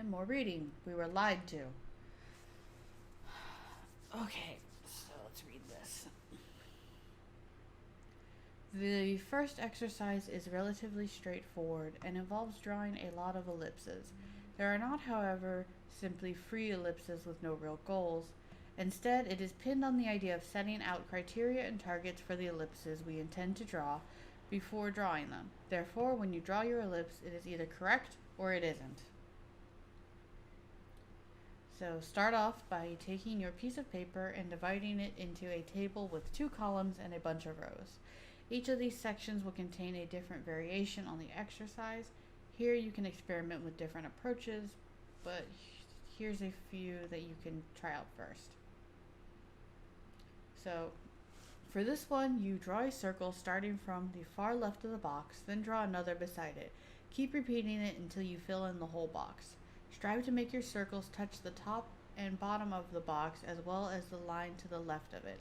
and more reading. We were lied to. Okay, so let's read this. The first exercise is relatively straightforward and involves drawing a lot of ellipses. There are not, however, simply free ellipses with no real goals. Instead, it is pinned on the idea of setting out criteria and targets for the ellipses we intend to draw before drawing them. Therefore, when you draw your ellipse, it is either correct or it isn't. So start off by taking your piece of paper and dividing it into a table with 2 columns and a bunch of rows. Each of these sections will contain a different variation on the exercise. Here you can experiment with different approaches, but here's a few that you can try out first. So for this one, you draw a circle starting from the far left of the box, then draw another beside it. Keep repeating it until you fill in the whole box. Strive to make your circles touch the top and bottom of the box as well as the line to the left of it.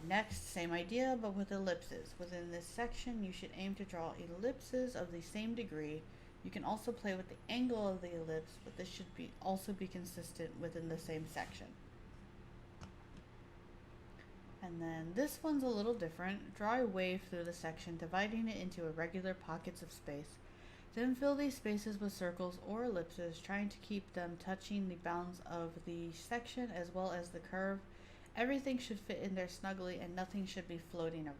Next, same idea but with ellipses. Within this section, you should aim to draw ellipses of the same degree. You can also play with the angle of the ellipse, but this should also be consistent within the same section. And then this one's a little different. Draw a wave through the section, dividing it into irregular pockets of space. Then fill these spaces with circles or ellipses, trying to keep them touching the bounds of the section as well as the curve. Everything should fit in there snugly and nothing should be floating around.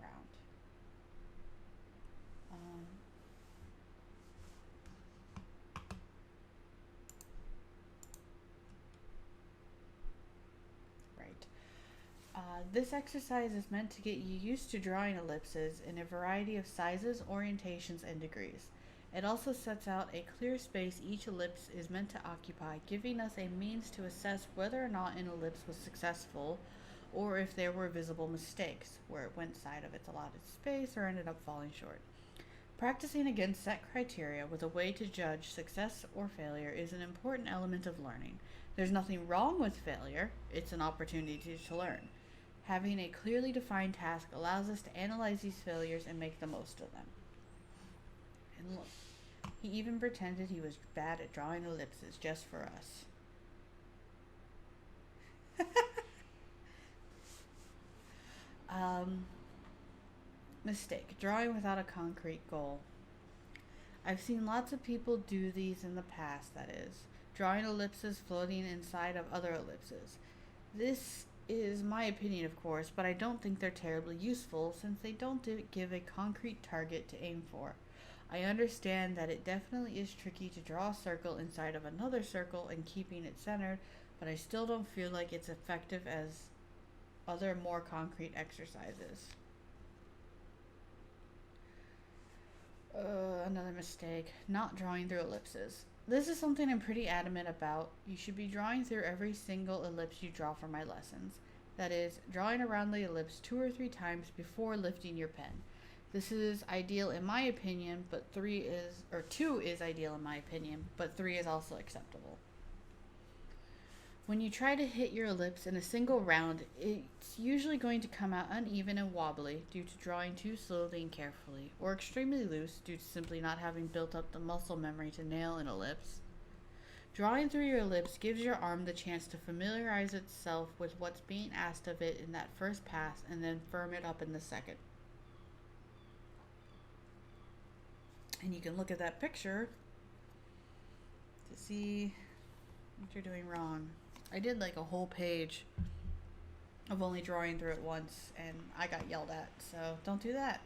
This exercise is meant to get you used to drawing ellipses in a variety of sizes, orientations, and degrees. It also sets out a clear space each ellipse is meant to occupy, giving us a means to assess whether or not an ellipse was successful or if there were visible mistakes, where it went side of its allotted space or ended up falling short. Practicing against set criteria with a way to judge success or failure is an important element of learning. There's nothing wrong with failure, it's an opportunity to learn. Having a clearly defined task allows us to analyze these failures and make the most of them. And look, he even pretended he was bad at drawing ellipses just for us. Mistake. Drawing without a concrete goal. I've seen lots of people do these in the past, that is. Drawing ellipses floating inside of other ellipses. This is my opinion, of course, but I don't think they're terribly useful since they don't give a concrete target to aim for. I understand that it definitely is tricky to draw a circle inside of another circle and keeping it centered, but I still don't feel like it's effective as other more concrete exercises. Another mistake, not drawing through ellipses. This is something I'm pretty adamant about. You should be drawing through every single ellipse you draw for my lessons. That is, drawing around the ellipse 2 or 3 times before lifting your pen. This is ideal in my opinion, but 2 is ideal in my opinion, but 3 is also acceptable. When you try to hit your ellipse in a single round, it's usually going to come out uneven and wobbly due to drawing too slowly and carefully, or extremely loose due to simply not having built up the muscle memory to nail an ellipse. Drawing through your ellipse gives your arm the chance to familiarize itself with what's being asked of it in that first pass and then firm it up in the second. And you can look at that picture to see what you're doing wrong. I did like a whole page of only drawing through it once and I got yelled at, so don't do that.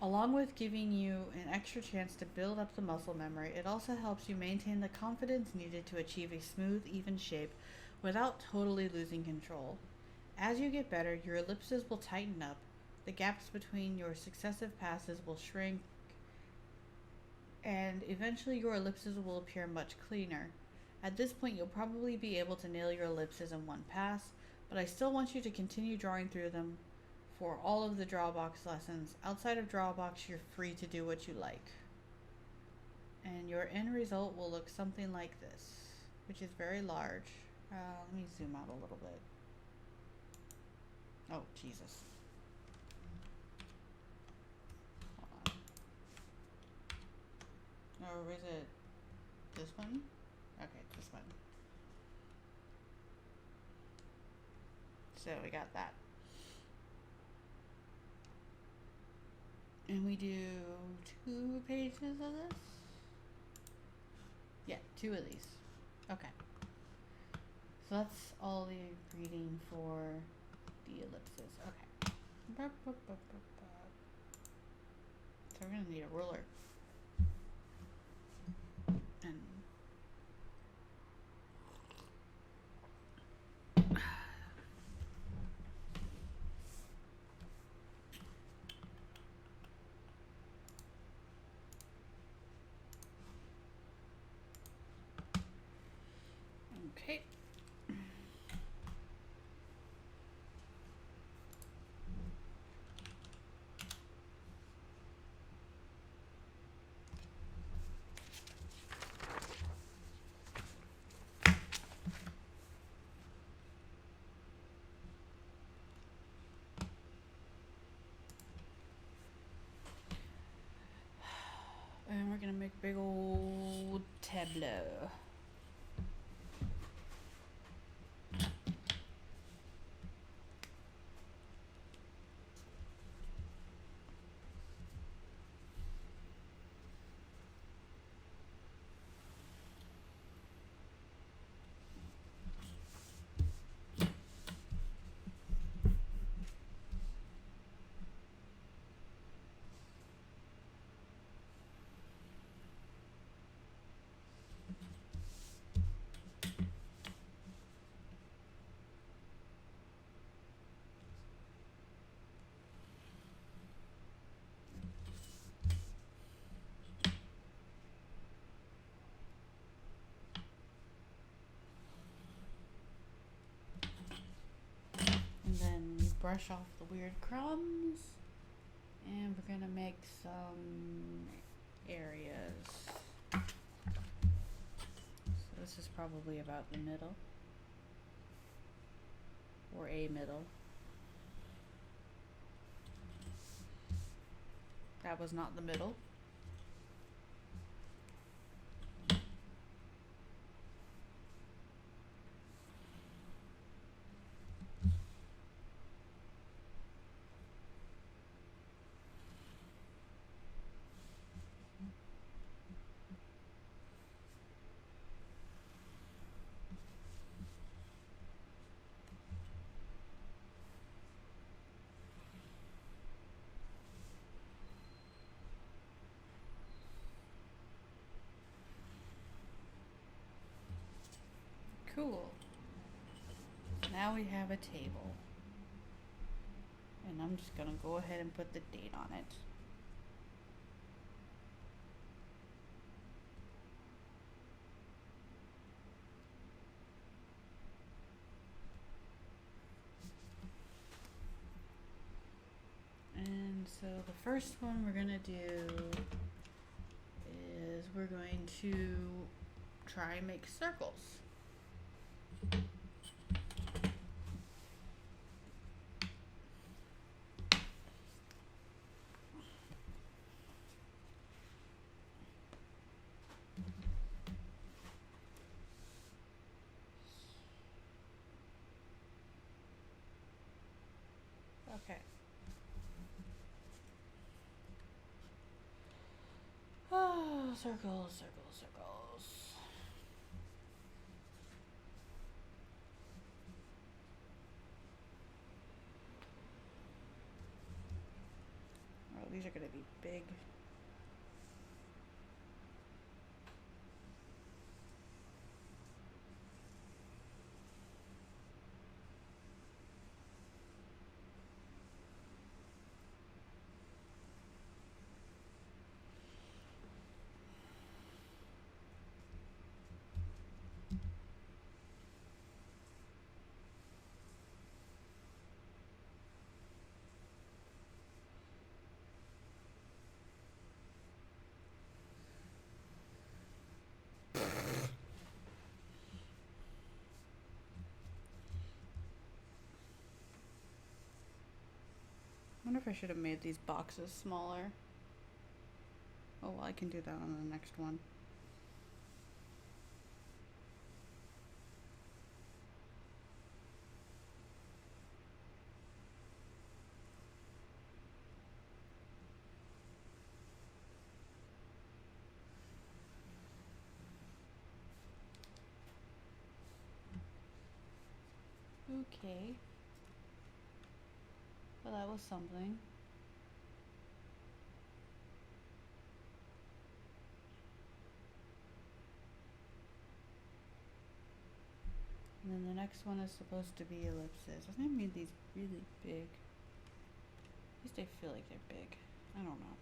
Along with giving you an extra chance to build up the muscle memory, it also helps you maintain the confidence needed to achieve a smooth, even shape without totally losing control. As you get better, your ellipses will tighten up, the gaps between your successive passes will shrink, and eventually your ellipses will appear much cleaner. At this point, you'll probably be able to nail your ellipses in one pass, but I still want you to continue drawing through them for all of the Drawabox lessons. Outside of Drawabox, you're free to do what you like. And your end result will look something like this, which is very large. Let me zoom out a little bit. Oh, Jesus. Hold on. Or is it this one? Okay, this one. So we got that. And we do 2 pages of this? Yeah, 2 of these. Okay. So that's all the reading for the ellipses. Okay. So we're gonna need a ruler. And okay. And we're gonna make big old tableau. And then you brush off the weird crumbs. And we're gonna make some areas. So this is probably about the middle. Or a middle. That was not the middle. Cool. Now we have a table. And I'm just gonna go ahead and put the date on it. And so the first one we're gonna do is we're going to try and make circles. Okay. Oh, circles, circles, circles. Oh, these are gonna be big. I wonder if I should have made these boxes smaller. Oh, well, I can do that on the next one. Okay. Well, that was something. And then the next one is supposed to be ellipses. I think I made these really big. At least I feel like they're big. I don't know.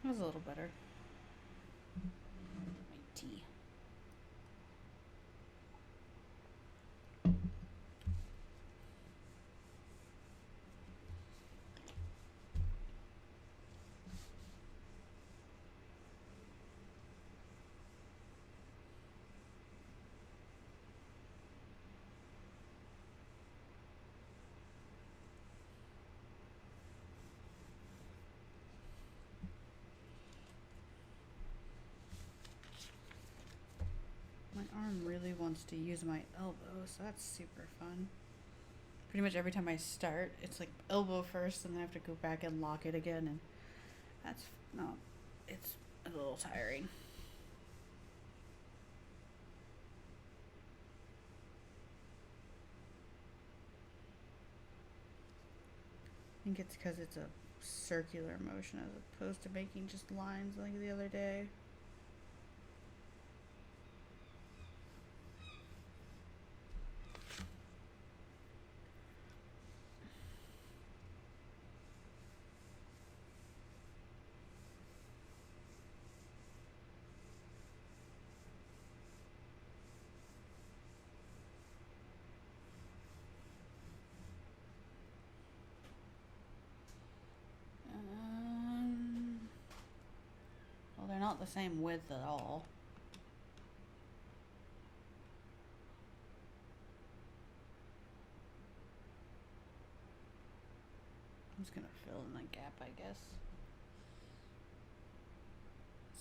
That was a little better. My tea. My arm really wants to use my elbow, so that's super fun. Pretty much every time I start, it's like elbow first, and then I have to go back and lock it again, and that's no, it's a little tiring. I think it's because it's a circular motion as opposed to making just lines like the other day. Well, they're not the same width at all. I'm just gonna fill in the gap, I guess.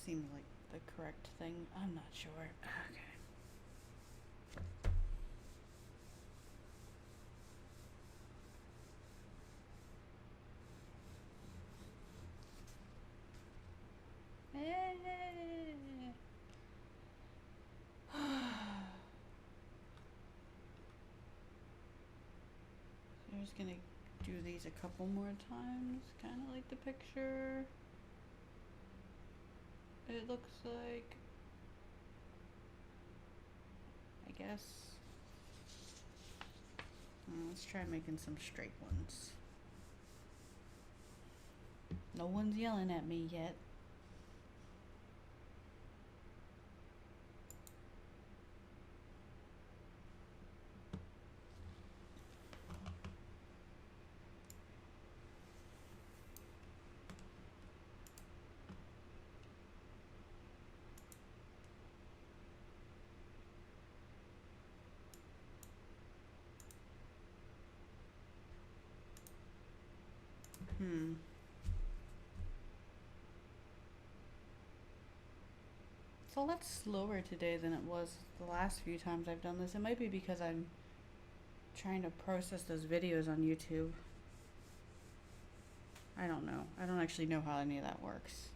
Seems like the correct thing. I'm not sure. Okay. So I'm just gonna do these a couple more times, kind of like the picture. It looks like, I guess. Let's try making some straight ones. No one's yelling at me yet. It's a lot slower today than it was the last few times I've done this. It might be because I'm trying to process those videos on YouTube. I don't know. I don't actually know how any of that works.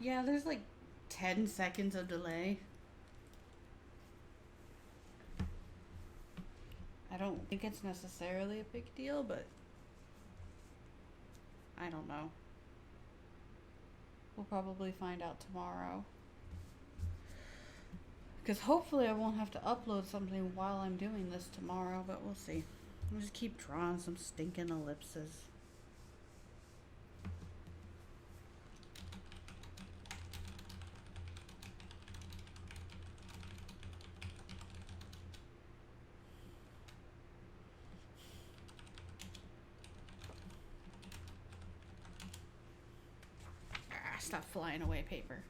Yeah, there's like 10 seconds of delay. I don't think it's necessarily a big deal, but I don't know. We'll probably find out tomorrow. Because hopefully I won't have to upload something while I'm doing this tomorrow, but we'll see. I'll just keep drawing some stinking ellipses. Ah, stop flying away, paper.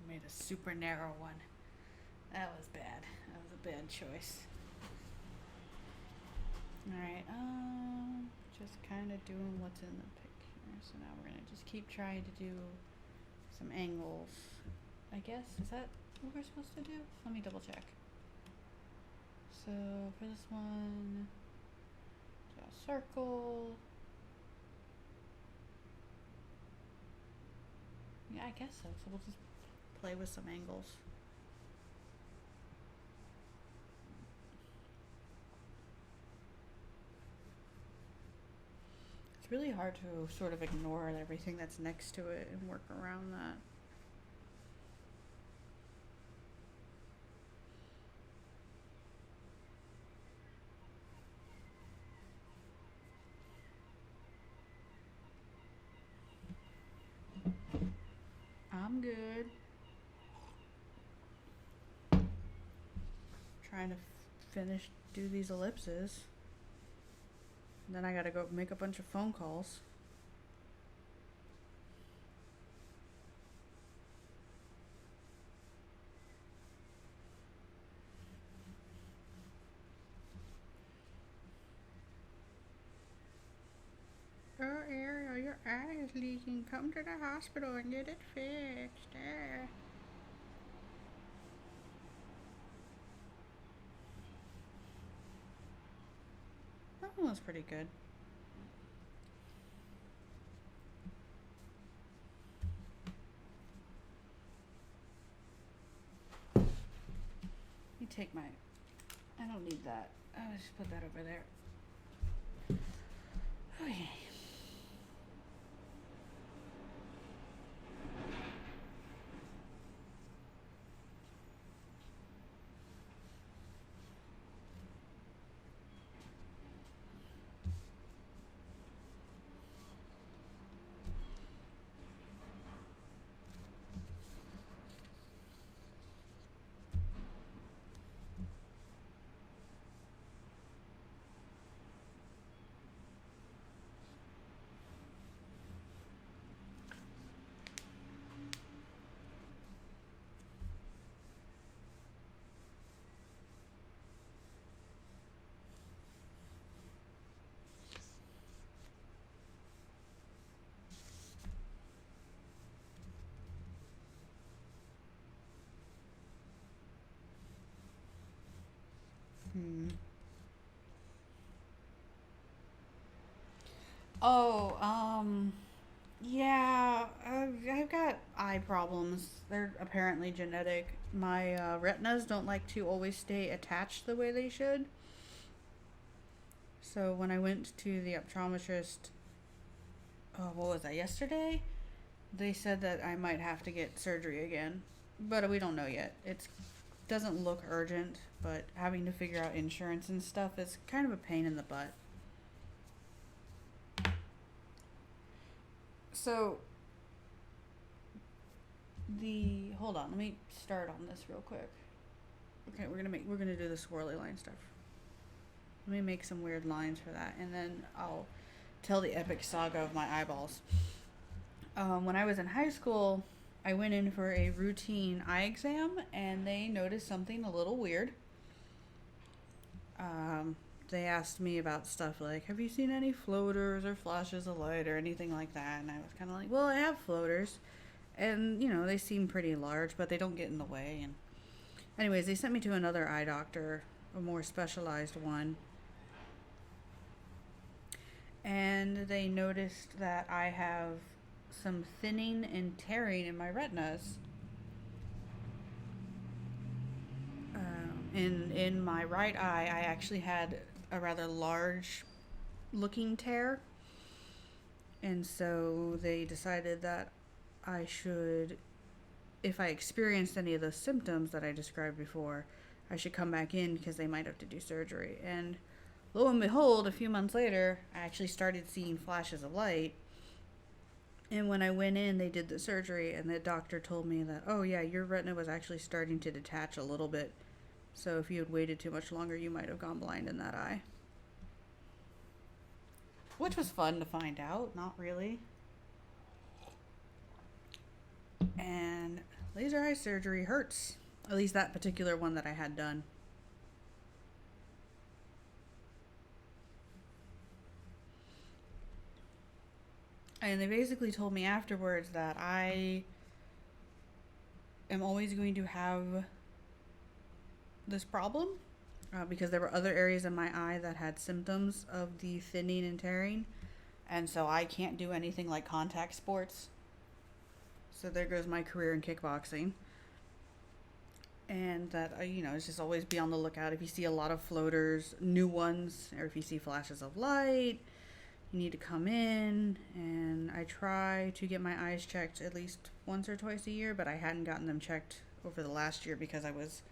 Made a super narrow one. That was bad. That was a bad choice. Alright, just kind of doing what's in the picture. So now we're going to just keep trying to do some angles. I guess, is that what we're supposed to do? Let me double check. So for this one, draw a circle. Yeah, I guess so. So we'll just play with some angles. It's really hard to sort of ignore everything that's next to it and work around that. I'm good. Trying to do these ellipses. And then I gotta go make a bunch of phone calls. Oh, Ariel, your eye is leaking. Come to the hospital and get it fixed. That one was pretty good. Let me take my... I don't need that. I'll just put that over there. Okay. Oh, yeah, I've got eye problems. They're apparently genetic. My retinas don't like to always stay attached the way they should. So when I went to the optometrist, what was that, yesterday? They said that I might have to get surgery again, but we don't know yet. It doesn't look urgent, but having to figure out insurance and stuff is kind of a pain in the butt. So hold on, let me start on this real quick. Okay, we're gonna do the swirly line stuff. Let me make some weird lines for that, and then I'll tell the epic saga of my eyeballs. When I was in high school, I went in for a routine eye exam, and they noticed something a little weird. They asked me about stuff like, have you seen any floaters or flashes of light or anything like that? And I was kind of like, well, I have floaters. And, they seem pretty large, but they don't get in the way. And anyways, they sent me to another eye doctor, a more specialized one. And they noticed that I have some thinning and tearing in my retinas. In my right eye, I actually had a rather large looking tear. And so they decided that I should, if I experienced any of those symptoms that I described before, I should come back in because they might have to do surgery. And lo and behold, a few months later, I actually started seeing flashes of light. And when I went in, they did the surgery, and the doctor told me that, oh yeah, your retina was actually starting to detach a little bit. So if you had waited too much longer, you might have gone blind in that eye. Which was fun to find out, not really. And laser eye surgery hurts. At least that particular one that I had done. And they basically told me afterwards that I am always going to have this problem because there were other areas in my eye that had symptoms of the thinning and tearing. And so I can't do anything like contact sports. So there goes my career in kickboxing. And that, it's just always be on the lookout. If you see a lot of floaters, new ones, or if you see flashes of light, you need to come in. And I try to get my eyes checked at least once or twice a year, but I hadn't gotten them checked over the last year because I was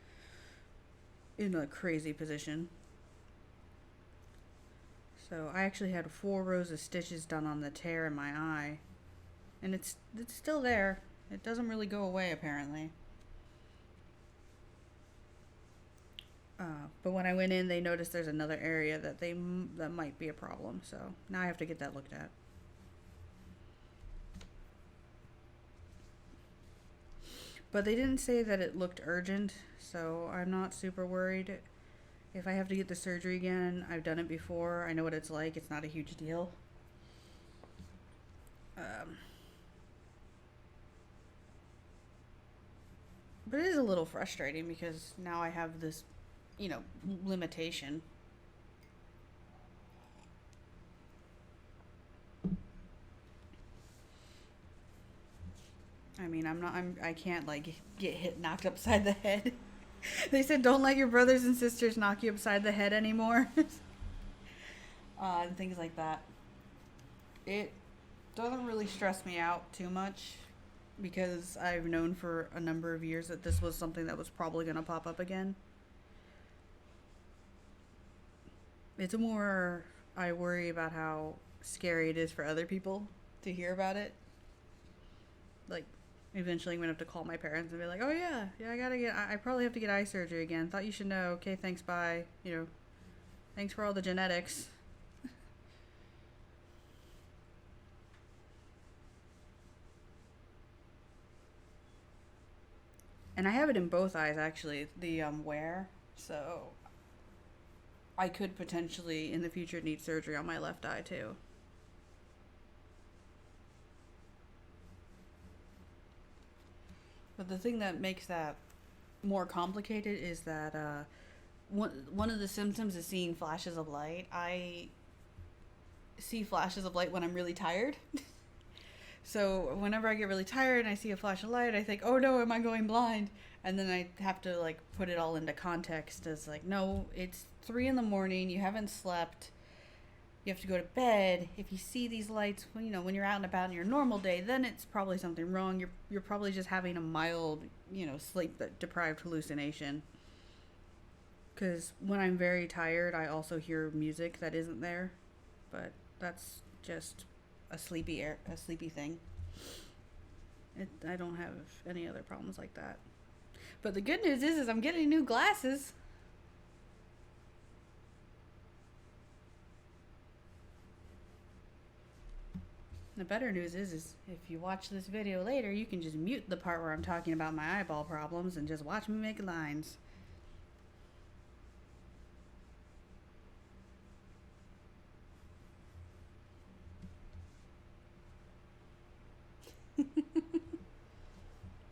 in a crazy position. So I actually had 4 rows of stitches done on the tear in my eye. And it's still there. It doesn't really go away, apparently. But when I went in, they noticed there's another area that might be a problem. So now I have to get that looked at. But they didn't say that it looked urgent, so I'm not super worried. If I have to get the surgery again, I've done it before. I know what it's like. It's not a huge deal. But it is a little frustrating because now I have this, limitation. I mean, I can't get knocked upside the head. They said don't let your brothers and sisters knock you upside the head anymore. And things like that. It doesn't really stress me out too much because I've known for a number of years that this was something that was probably going to pop up again. It's more I worry about how scary it is for other people to hear about it. Like, eventually I'm going to have to call my parents and be like, oh yeah, I probably have to get eye surgery again. Thought you should know. Okay, thanks, bye. Thanks for all the genetics. And I have it in both eyes, actually, the wear. So I could potentially, in the future, need surgery on my left eye, too. But the thing that makes that more complicated is that one of the symptoms is seeing flashes of light. I see flashes of light when I'm really tired. So whenever I get really tired and I see a flash of light, I think, oh no, am I going blind? And then I have to put it all into context as no, it's 3 a.m, you haven't slept, you have to go to bed. If you see these lights, when you're out and about in your normal day, then it's probably something wrong. You're probably just having a mild, sleep deprived hallucination. Because when I'm very tired, I also hear music that isn't there. But that's just a sleepy thing. I don't have any other problems like that. But the good news is I'm getting new glasses. The better news is if you watch this video later, you can just mute the part where I'm talking about my eyeball problems and just watch me make lines.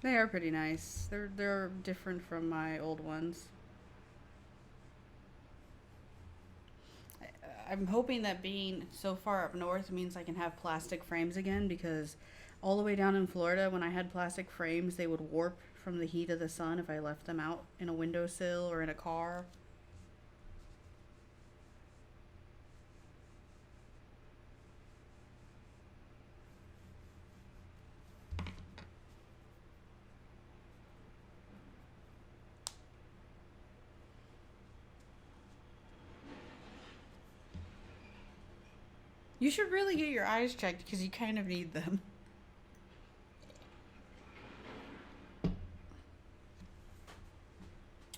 They are pretty nice. They're different from my old ones. I'm hoping that being so far up north means I can have plastic frames again, because all the way down in Florida, when I had plastic frames, they would warp from the heat of the sun if I left them out in a windowsill or in a car. You should really get your eyes checked because you kind of need them.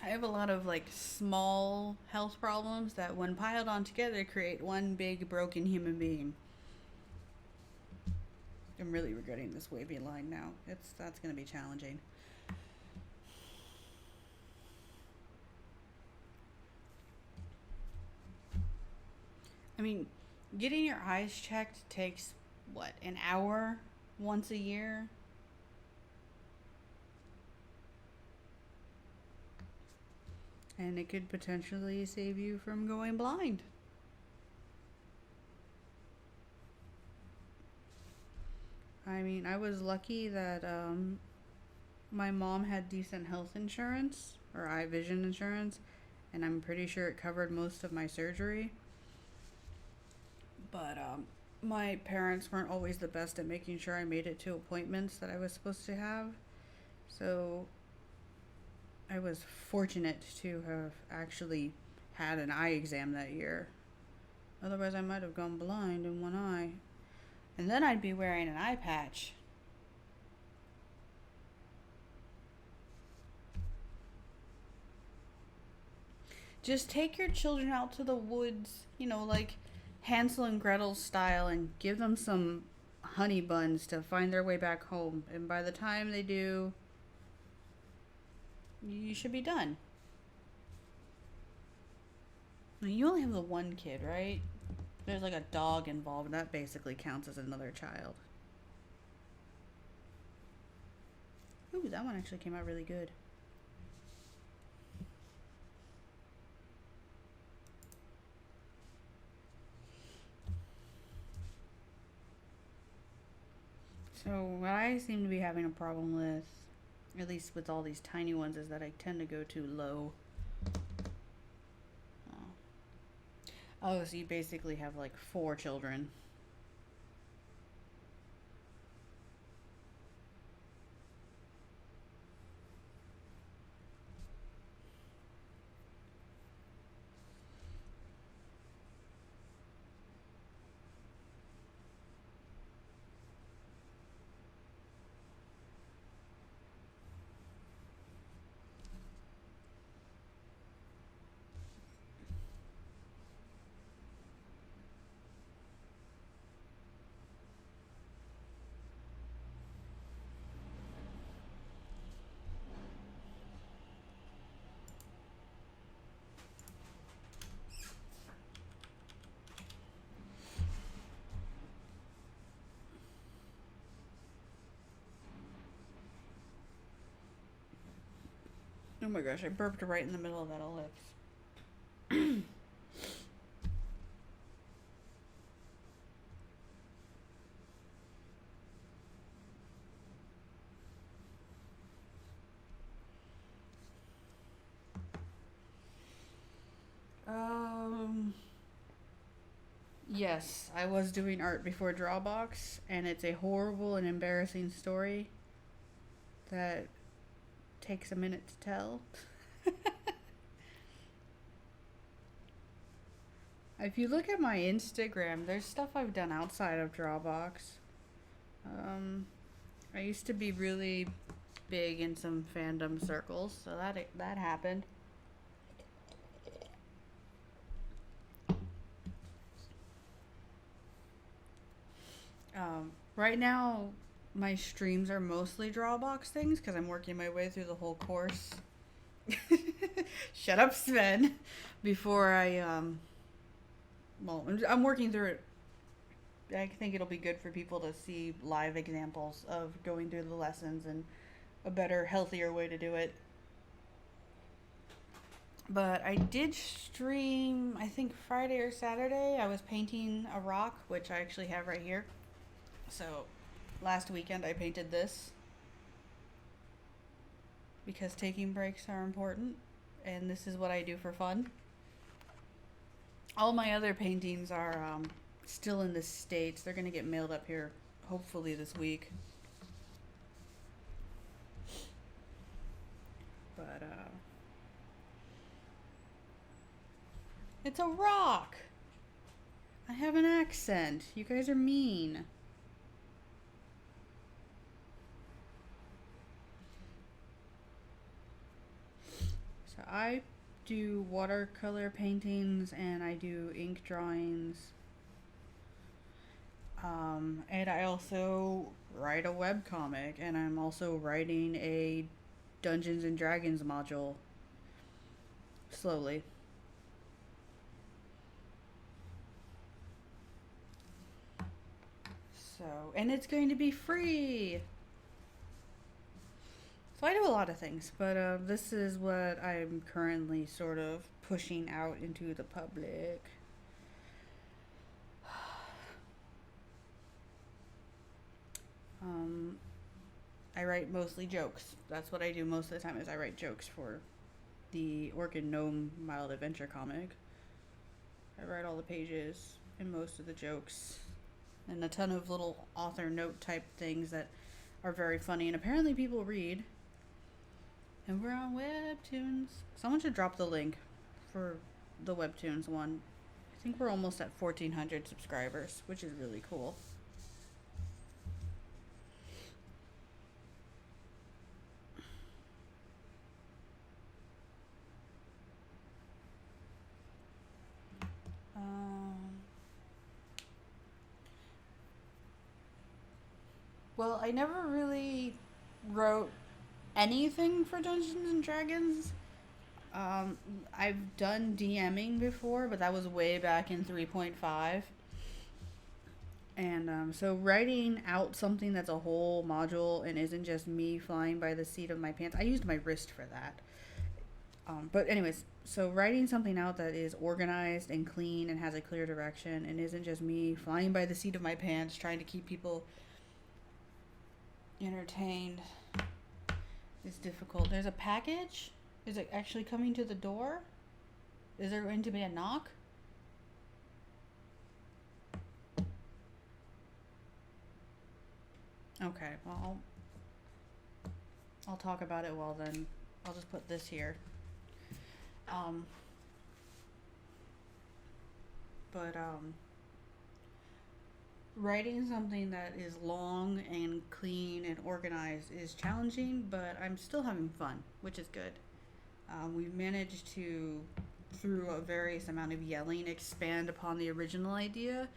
I have a lot of like small health problems that when piled on together create one big broken human being. I'm really regretting this wavy line now. That's going to be challenging. I mean, getting your eyes checked takes, what, an hour once a year? And it could potentially save you from going blind. I mean, I was lucky that my mom had decent health insurance, or eye vision insurance, and I'm pretty sure it covered most of my surgery. But my parents weren't always the best at making sure I made it to appointments that I was supposed to have. So I was fortunate to have actually had an eye exam that year. Otherwise, I might have gone blind in one eye. And then I'd be wearing an eye patch. Just take your children out to the woods, like Hansel and Gretel style, and give them some honey buns to find their way back home. And by the time they do, you should be done. You only have the one kid, right? There's like a dog involved, and that basically counts as another child. Ooh, that one actually came out really good. So what I seem to be having a problem with, at least with all these tiny ones, is that I tend to go too low. Oh, so you basically have like 4 children. Oh my gosh, I burped right in the middle of that ellipse. Yes, I was doing art before Drawabox, and it's a horrible and embarrassing story that takes a minute to tell. If you look at my Instagram, there's stuff I've done outside of Drawabox. I used to be really big in some fandom circles, so that happened. Right now, my streams are mostly Drawabox things because I'm working my way through the whole course. Shut up, Sven. Before well, I'm working through it. I think it'll be good for people to see live examples of going through the lessons and a better, healthier way to do it. But I did stream, I think Friday or Saturday. I was painting a rock, which I actually have right here. So last weekend I painted this because taking breaks are important, and this is what I do for fun. All my other paintings are still in the States. They're going to get mailed up here hopefully this week. But it's a rock. I have an accent. You guys are mean. So I do watercolor paintings and I do ink drawings. And I also write a webcomic, and I'm also writing a Dungeons and Dragons module slowly. So, and it's going to be free. So I do a lot of things, but this is what I'm currently sort of pushing out into the public. I write mostly jokes. That's what I do most of the time, is I write jokes for the Orchid Gnome Mild Adventure comic. I write all the pages and most of the jokes and a ton of little author note type things that are very funny and apparently people read. And we're on Webtoons. Someone should drop the link for the Webtoons one. I think we're almost at 1,400 subscribers, which is really cool. Well, I never really wrote anything for Dungeons and Dragons. I've done DMing before, but that was way back in 3.5. And so writing out something that's a whole module and isn't just me flying by the seat of my pants. I used my wrist for that. But anyways, so writing something out that is organized and clean and has a clear direction and isn't just me flying by the seat of my pants trying to keep people entertained is difficult. There's a package. Is it actually coming to the door? Is there going to be a knock? Okay, well, I'll talk about it well then. I'll just put this here. Writing something that is long and clean and organized is challenging, but I'm still having fun, which is good. We've managed to, through a various amount of yelling, expand upon the original idea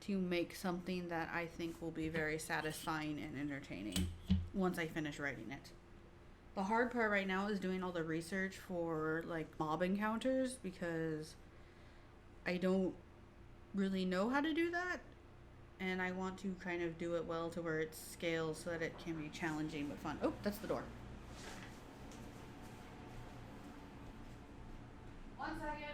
to make something that I think will be very satisfying and entertaining once I finish writing it. The hard part right now is doing all the research for like mob encounters because I don't really know how to do that. And I want to kind of do it well to where it scales so that it can be challenging but fun. Oh, that's the door. One second.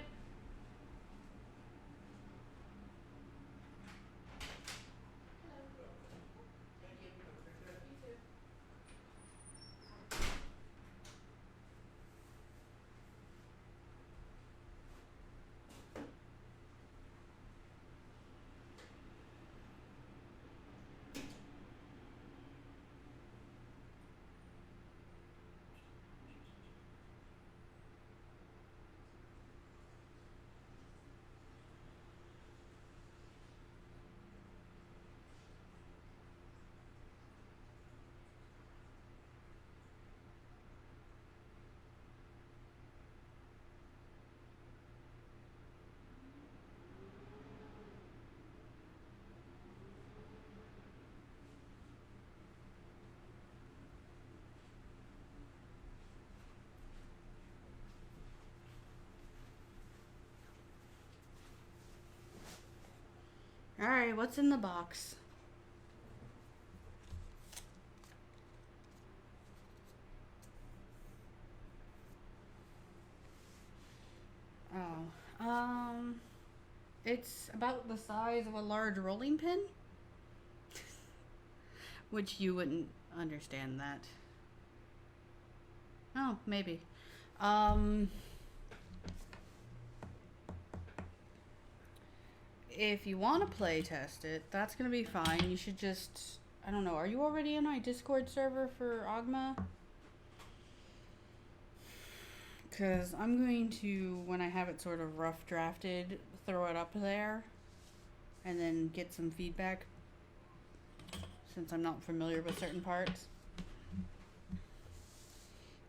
Alright, what's in the box? Oh, it's about the size of a large rolling pin. Which you wouldn't understand that. Oh, maybe. If you want to play test it, that's gonna be fine. You should just, I don't know, are you already in my Discord server for Ogma? Because I'm going to, when I have it sort of rough drafted, throw it up there and then get some feedback since I'm not familiar with certain parts.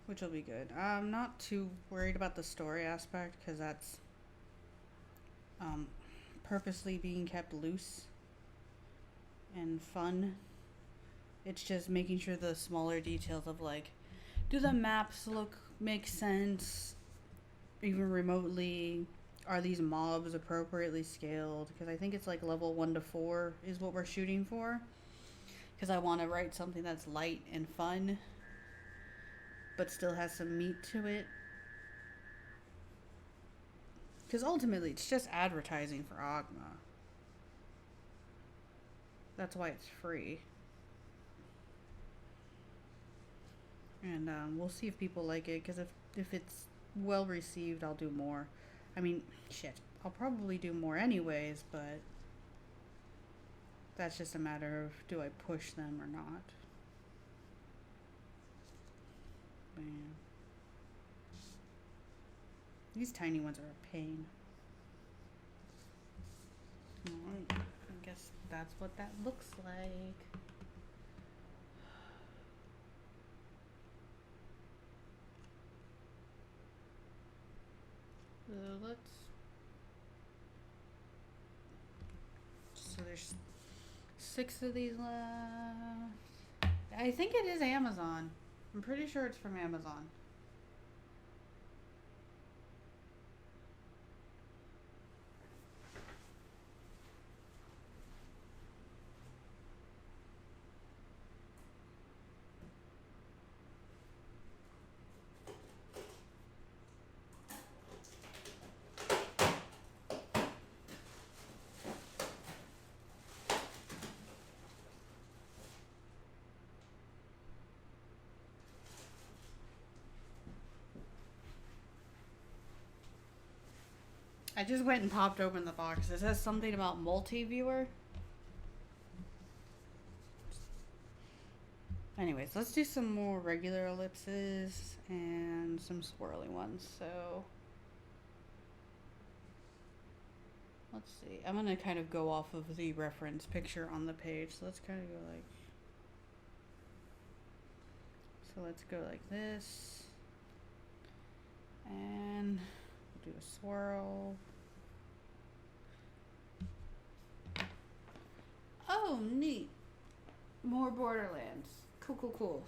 Which will be good. I'm not too worried about the story aspect because that's purposely being kept loose and fun. It's just making sure the smaller details of like, do the maps make sense even remotely? Are these mobs appropriately scaled? Because I think it's like level 1 to 4 is what we're shooting for. Because I want to write something that's light and fun but still has some meat to it. Because ultimately, it's just advertising for Ogma. That's why it's free. And we'll see if people like it, because if it's well received, I'll do more. I mean, shit, I'll probably do more anyways, but that's just a matter of do I push them or not. Man. These tiny ones are a pain. Alright, I guess that's what that looks like. So there's 6 of these left. I think it is Amazon. I'm pretty sure it's from Amazon. I just went and popped open the box. It says something about multi-viewer. Anyways, let's do some more regular ellipses and some swirly ones. So let's see. I'm going to kind of go off of the reference picture on the page. So let's kind of go like... So let's go like this. And we'll do a swirl. Oh, neat. More Borderlands. Cool, cool, cool.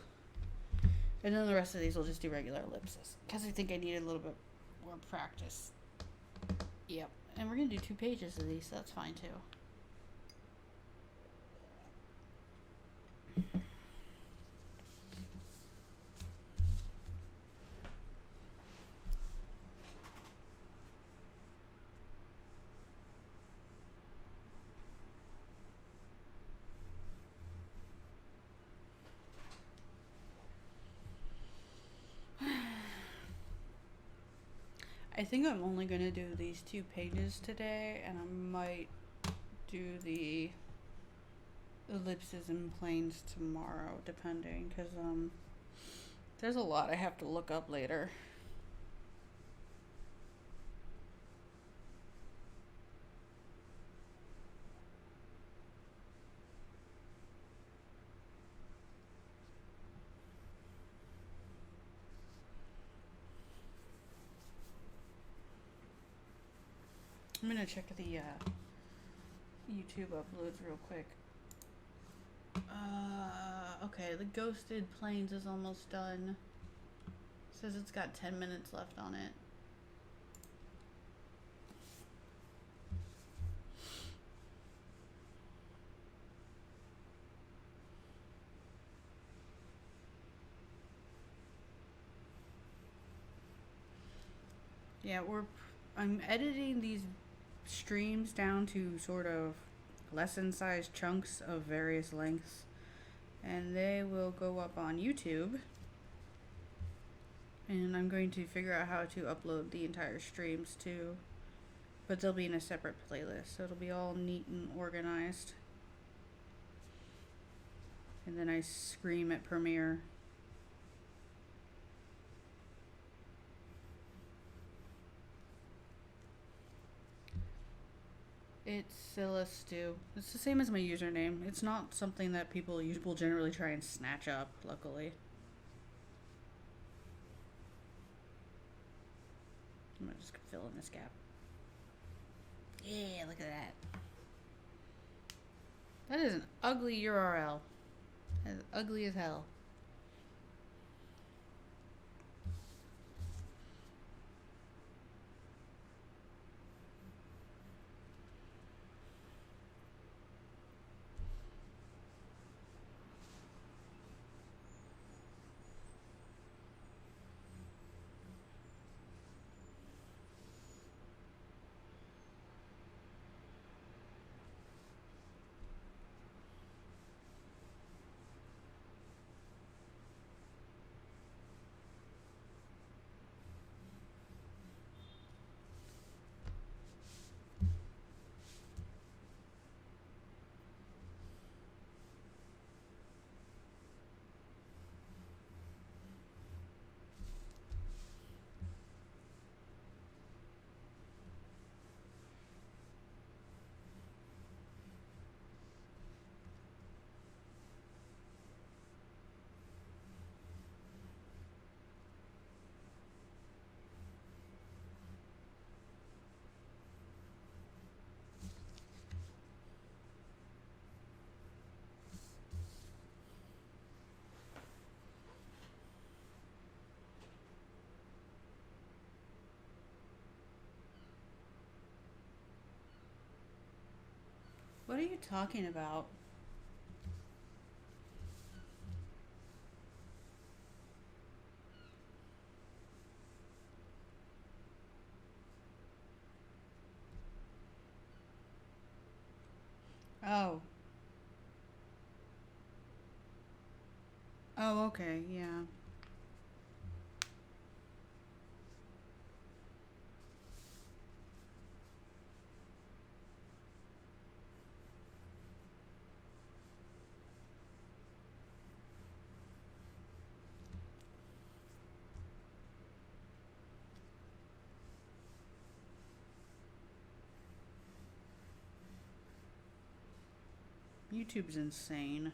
And then the rest of these will just do regular ellipses. Because I think I need a little bit more practice. Yep. And we're going to do 2 pages of these, so that's fine too. I think I'm only going to do these 2 pages today, and I might do the ellipses and planes tomorrow, depending, because there's a lot I have to look up later. I'm gonna check the YouTube uploads real quick. Okay, the Ghosted Plains is almost done. Says it's got 10 minutes left on it. Yeah, I'm editing these streams down to sort of lesson-sized chunks of various lengths, and they will go up on YouTube. And I'm going to figure out how to upload the entire streams too, but they'll be in a separate playlist, so it'll be all neat and organized. And then I scream at Premiere. It's Scylla Stew. It's the same as my username. It's not something that people will generally try and snatch up, luckily. I'm gonna just fill in this gap. Yeah, look at that. That is an ugly URL. That's ugly as hell. What are you talking about? Oh. Oh, okay, yeah. YouTube's insane.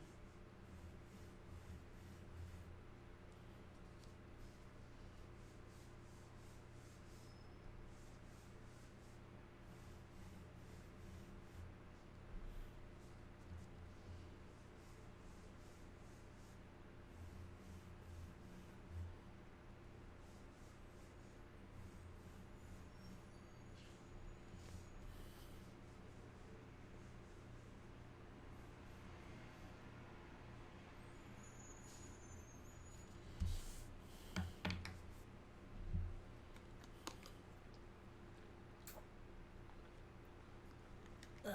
Ugh.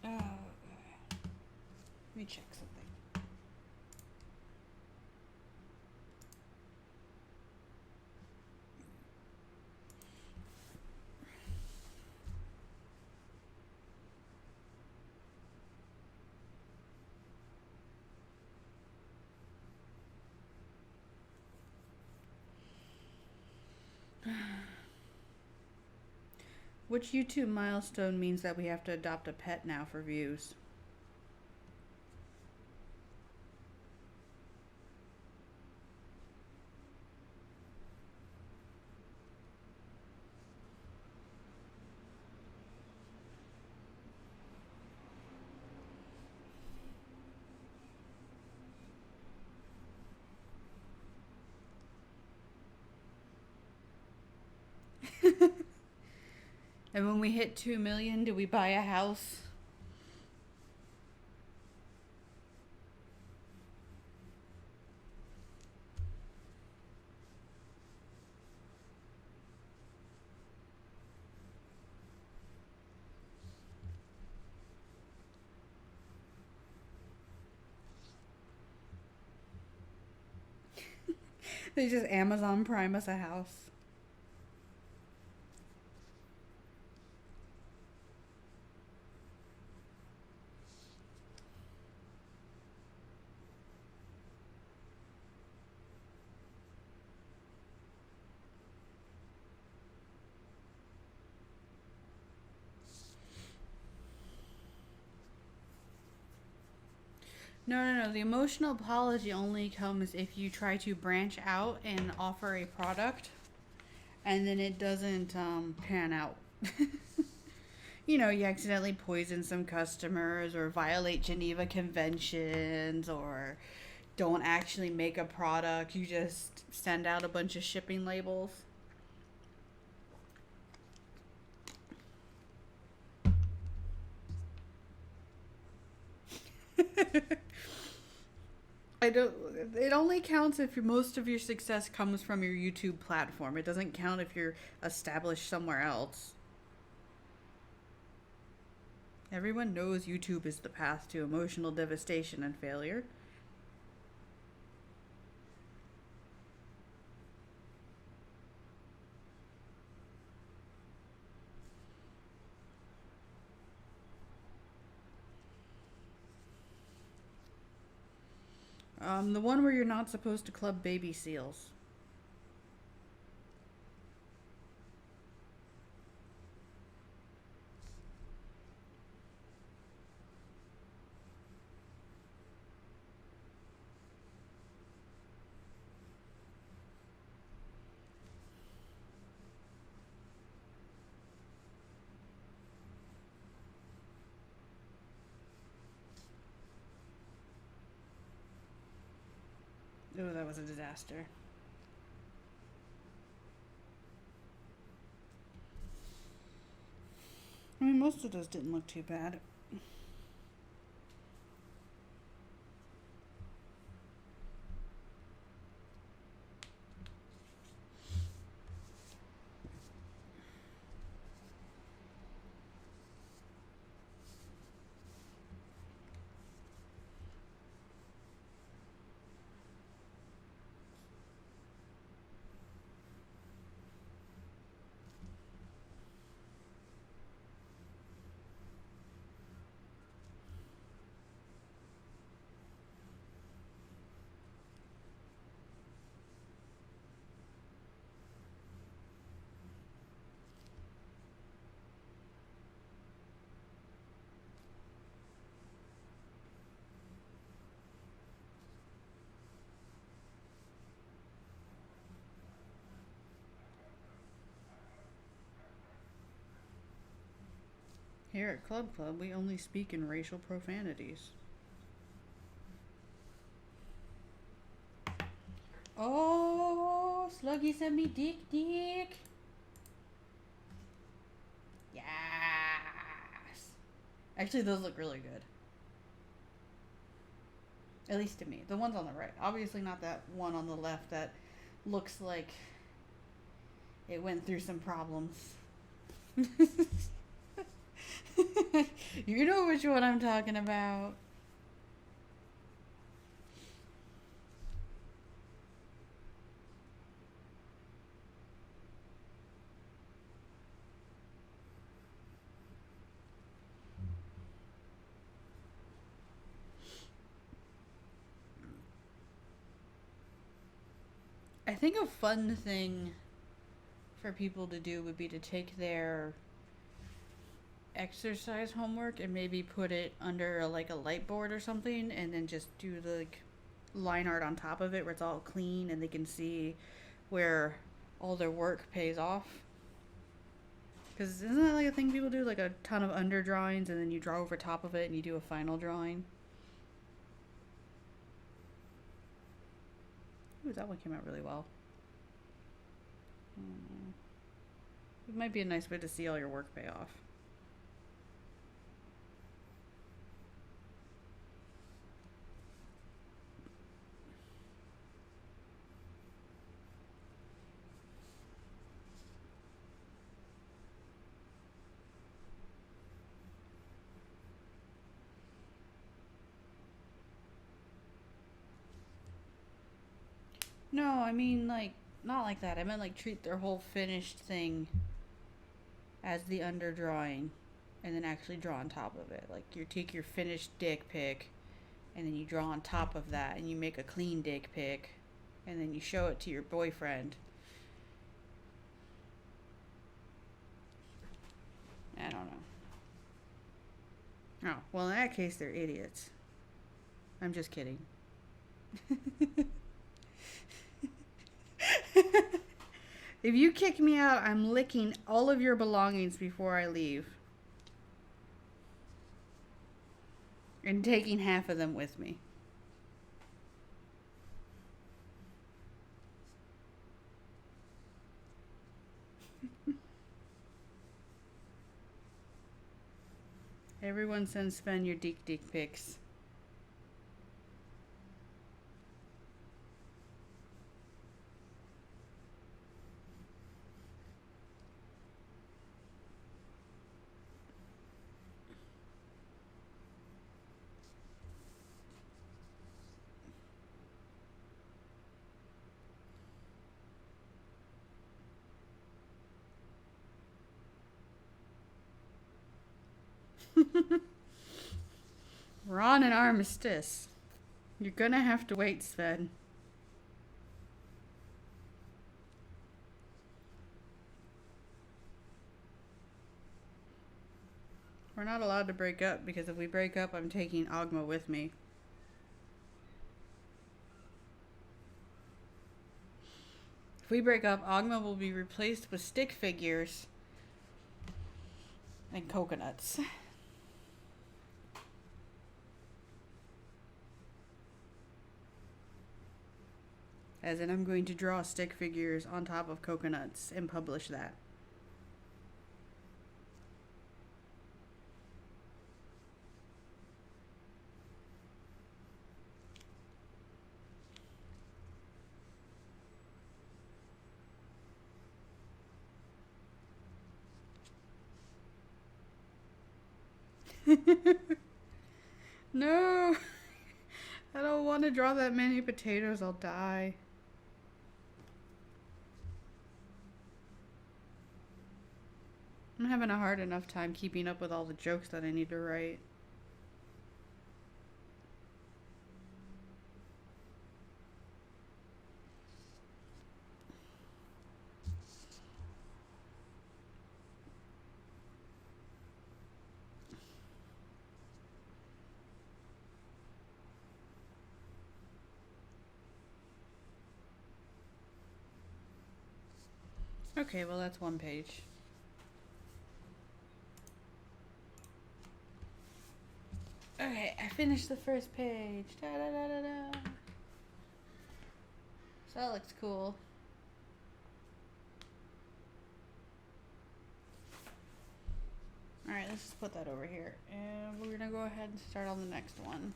Oh, okay. Let me check something. Which YouTube milestone means that we have to adopt a pet now for views? And when we hit 2 million, do we buy a house? They just Amazon Prime us a house. No, no, no. The emotional apology only comes if you try to branch out and offer a product and then it doesn't pan out. You know, you accidentally poison some customers or violate Geneva Conventions or don't actually make a product. You just send out a bunch of shipping labels. I don't. It only counts if most of your success comes from your YouTube platform. It doesn't count if you're established somewhere else. Everyone knows YouTube is the path to emotional devastation and failure. The one where you're not supposed to club baby seals. Oh, that was a disaster. I mean, most of those didn't look too bad. Here at Club Club, we only speak in racial profanities. Oh, Sluggy sent me dick. Yes. Actually, those look really good. At least to me. The ones on the right. Obviously not that one on the left that looks like it went through some problems. You know which one I'm talking about. I think a fun thing for people to do would be to take their exercise homework and maybe put it under like a light board or something, and then just do the like, line art on top of it where it's all clean and they can see where all their work pays off. Because isn't that like a thing people do? Like a ton of under drawings and then you draw over top of it and you do a final drawing. Ooh, that one came out really well. It might be a nice way to see all your work pay off. No, I mean like not like that. I meant like treat their whole finished thing as the under drawing and then actually draw on top of it. Like you take your finished dick pic and then you draw on top of that and you make a clean dick pic and then you show it to your boyfriend. I don't know. Oh, well in that case they're idiots. I'm just kidding. If you kick me out, I'm licking all of your belongings before I leave. And taking half of them with me. Everyone send Sven your dick pics. We're on an armistice. You're gonna have to wait, Sven. We're not allowed to break up because if we break up, I'm taking Ogma with me. If we break up, Ogma will be replaced with stick figures and coconuts. As in, I'm going to draw stick figures on top of coconuts and publish that. No! I don't want to draw that many potatoes, I'll die. I'm having a hard enough time keeping up with all the jokes that I need to write. Okay, well that's one page. Okay, I finished the first page. Da da da da da. So that looks cool. Alright, let's just put that over here. And we're gonna go ahead and start on the next one.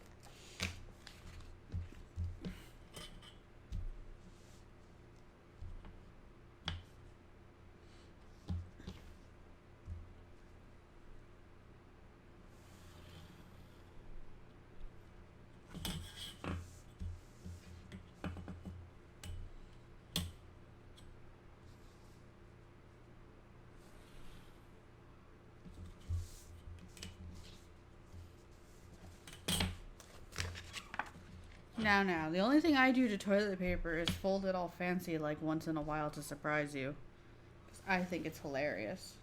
Now, the only thing I do to toilet paper is fold it all fancy like once in a while to surprise you. 'Cause I think it's hilarious.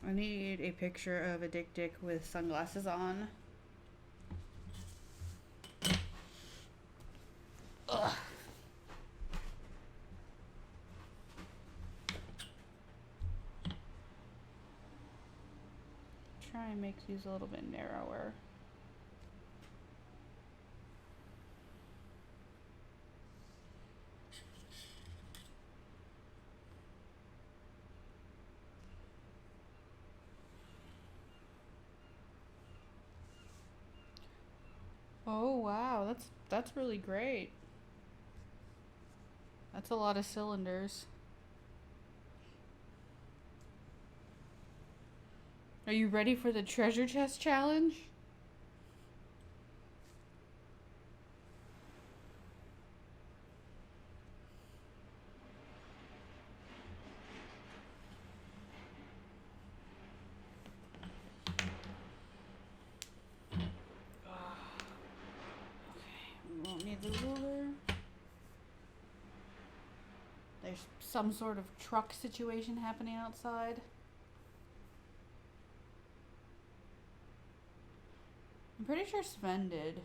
I need a picture of a dick with sunglasses on. Ugh. Try and make these a little bit narrower. Oh wow, that's really great. That's a lot of cylinders. Are you ready for the treasure chest challenge? We won't need the ruler. There's some sort of truck situation happening outside. I'm pretty sure Sven did.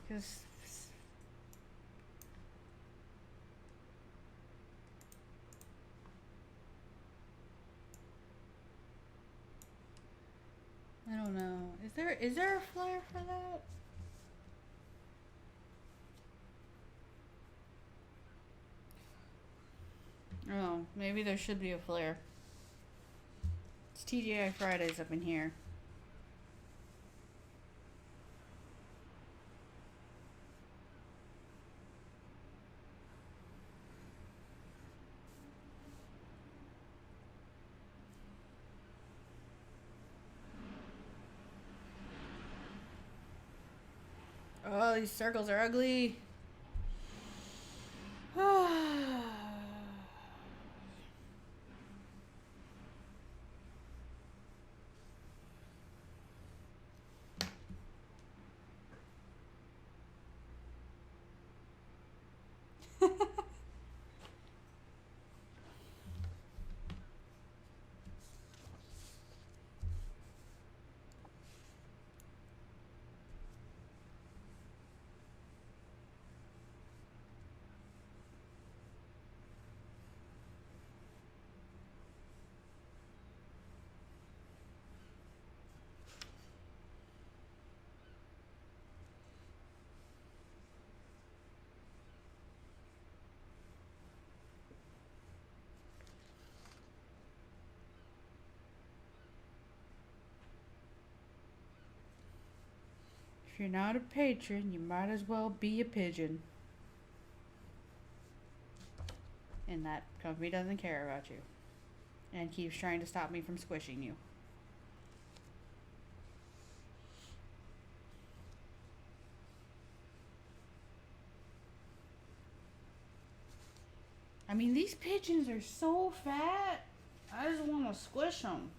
Because I don't know. Is there a flare for that? Oh, maybe there should be a flare. It's TGI Fridays up in here. Oh, these circles are ugly. If you're not a patron, you might as well be a pigeon. And that company doesn't care about you. And keeps trying to stop me from squishing you. I mean, these pigeons are so fat. I just want to squish them.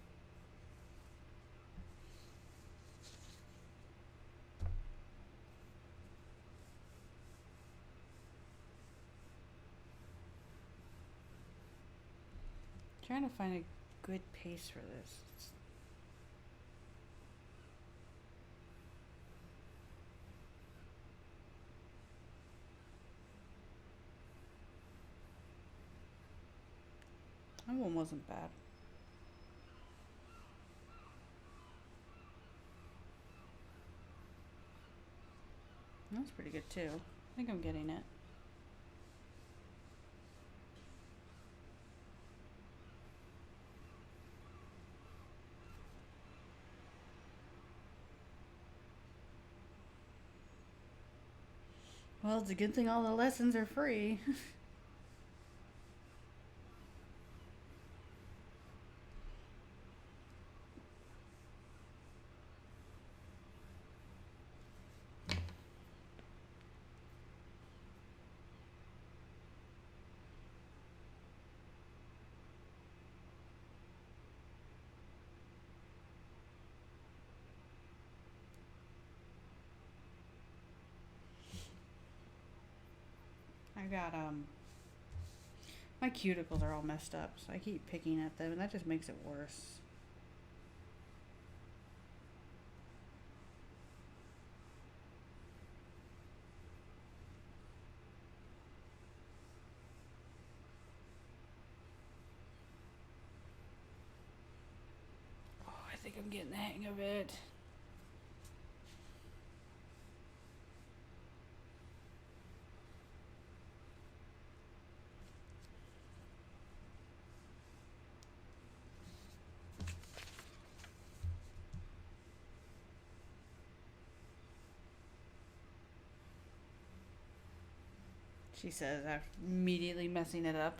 Trying to find a good pace for this. That one wasn't bad. That's pretty good too. I think I'm getting it. Well, it's a good thing all the lessons are free. I got my cuticles are all messed up, so I keep picking at them, and that just makes it worse. Oh, I think I'm getting the hang of it. She says after immediately messing it up.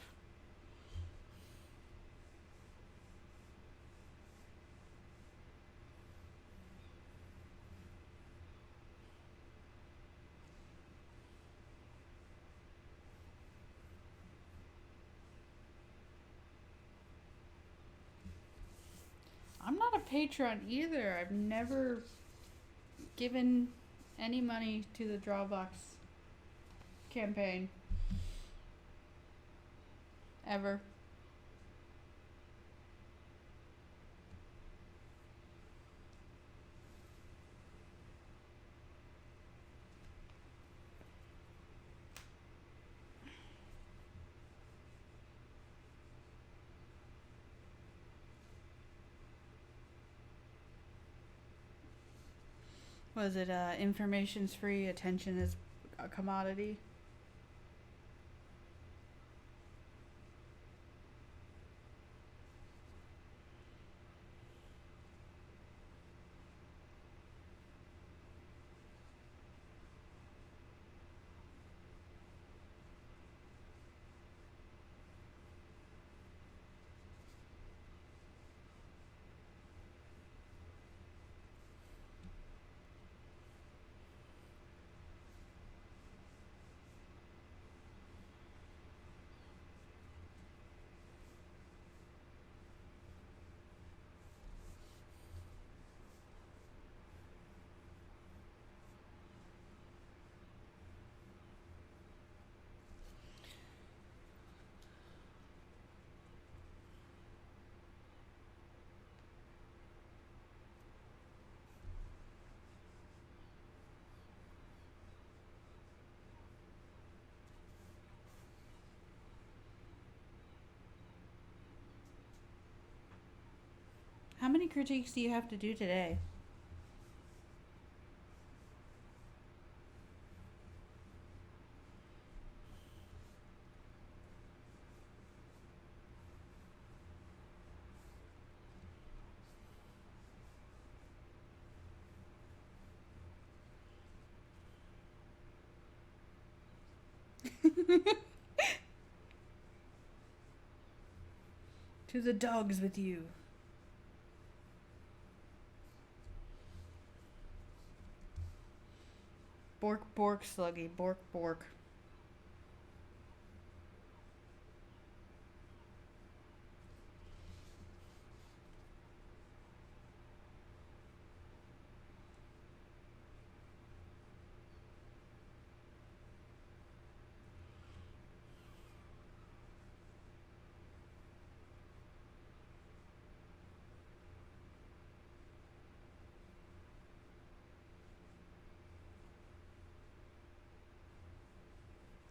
I'm not a patron either. I've never given any money to the Drawabox campaign. Ever. Was it information's free, attention is a commodity? How many critiques do you have to do today? To the dogs with you. Bork, bork, sluggy. Bork, bork.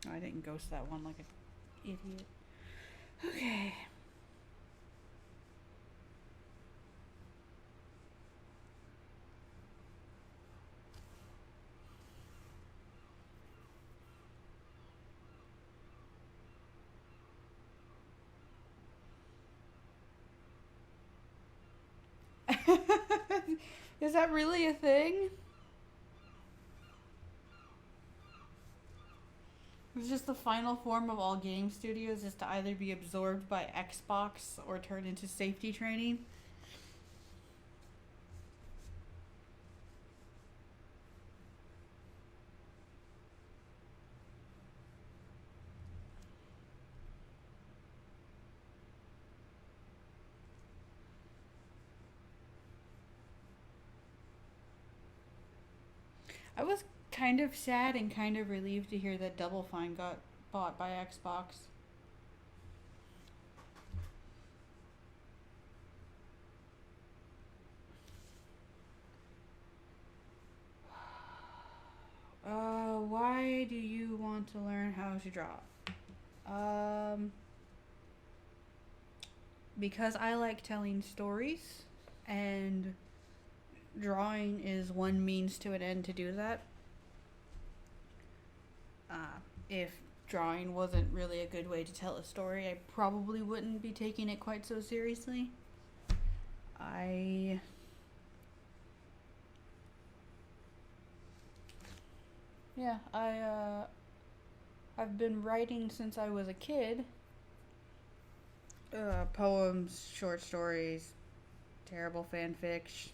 Oh, I didn't ghost that one like an idiot. Okay. Is that really a thing? It's just the final form of all game studios is to either be absorbed by Xbox or turn into safety training. I was kind of sad and kind of relieved to hear that Double Fine got bought by Xbox. Why do you want to learn how to draw? Because I like telling stories, and drawing is one means to an end to do that. If drawing wasn't really a good way to tell a story, I probably wouldn't be taking it quite so seriously. I've been writing since I was a kid. Poems, short stories, terrible fanfic.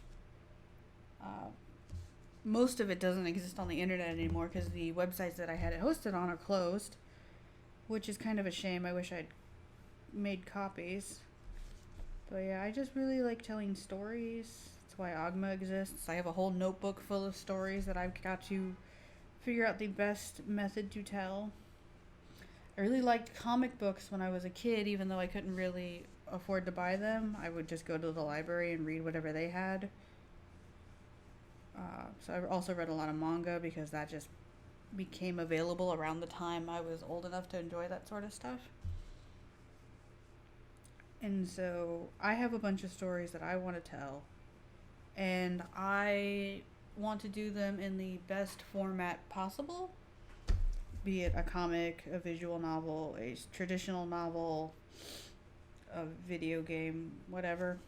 Most of it doesn't exist on the internet anymore because the websites that I had it hosted on are closed, which is kind of a shame. I wish I'd made copies. But yeah, I just really like telling stories. That's why Agma exists. I have a whole notebook full of stories that I've got to figure out the best method to tell. I really liked comic books when I was a kid, even though I couldn't really afford to buy them. I would just go to the library and read whatever they had. So I also read a lot of manga because that just became available around the time I was old enough to enjoy that sort of stuff. And so I have a bunch of stories that I want to tell, and I want to do them in the best format possible, be it a comic, a visual novel, a traditional novel, a video game, whatever.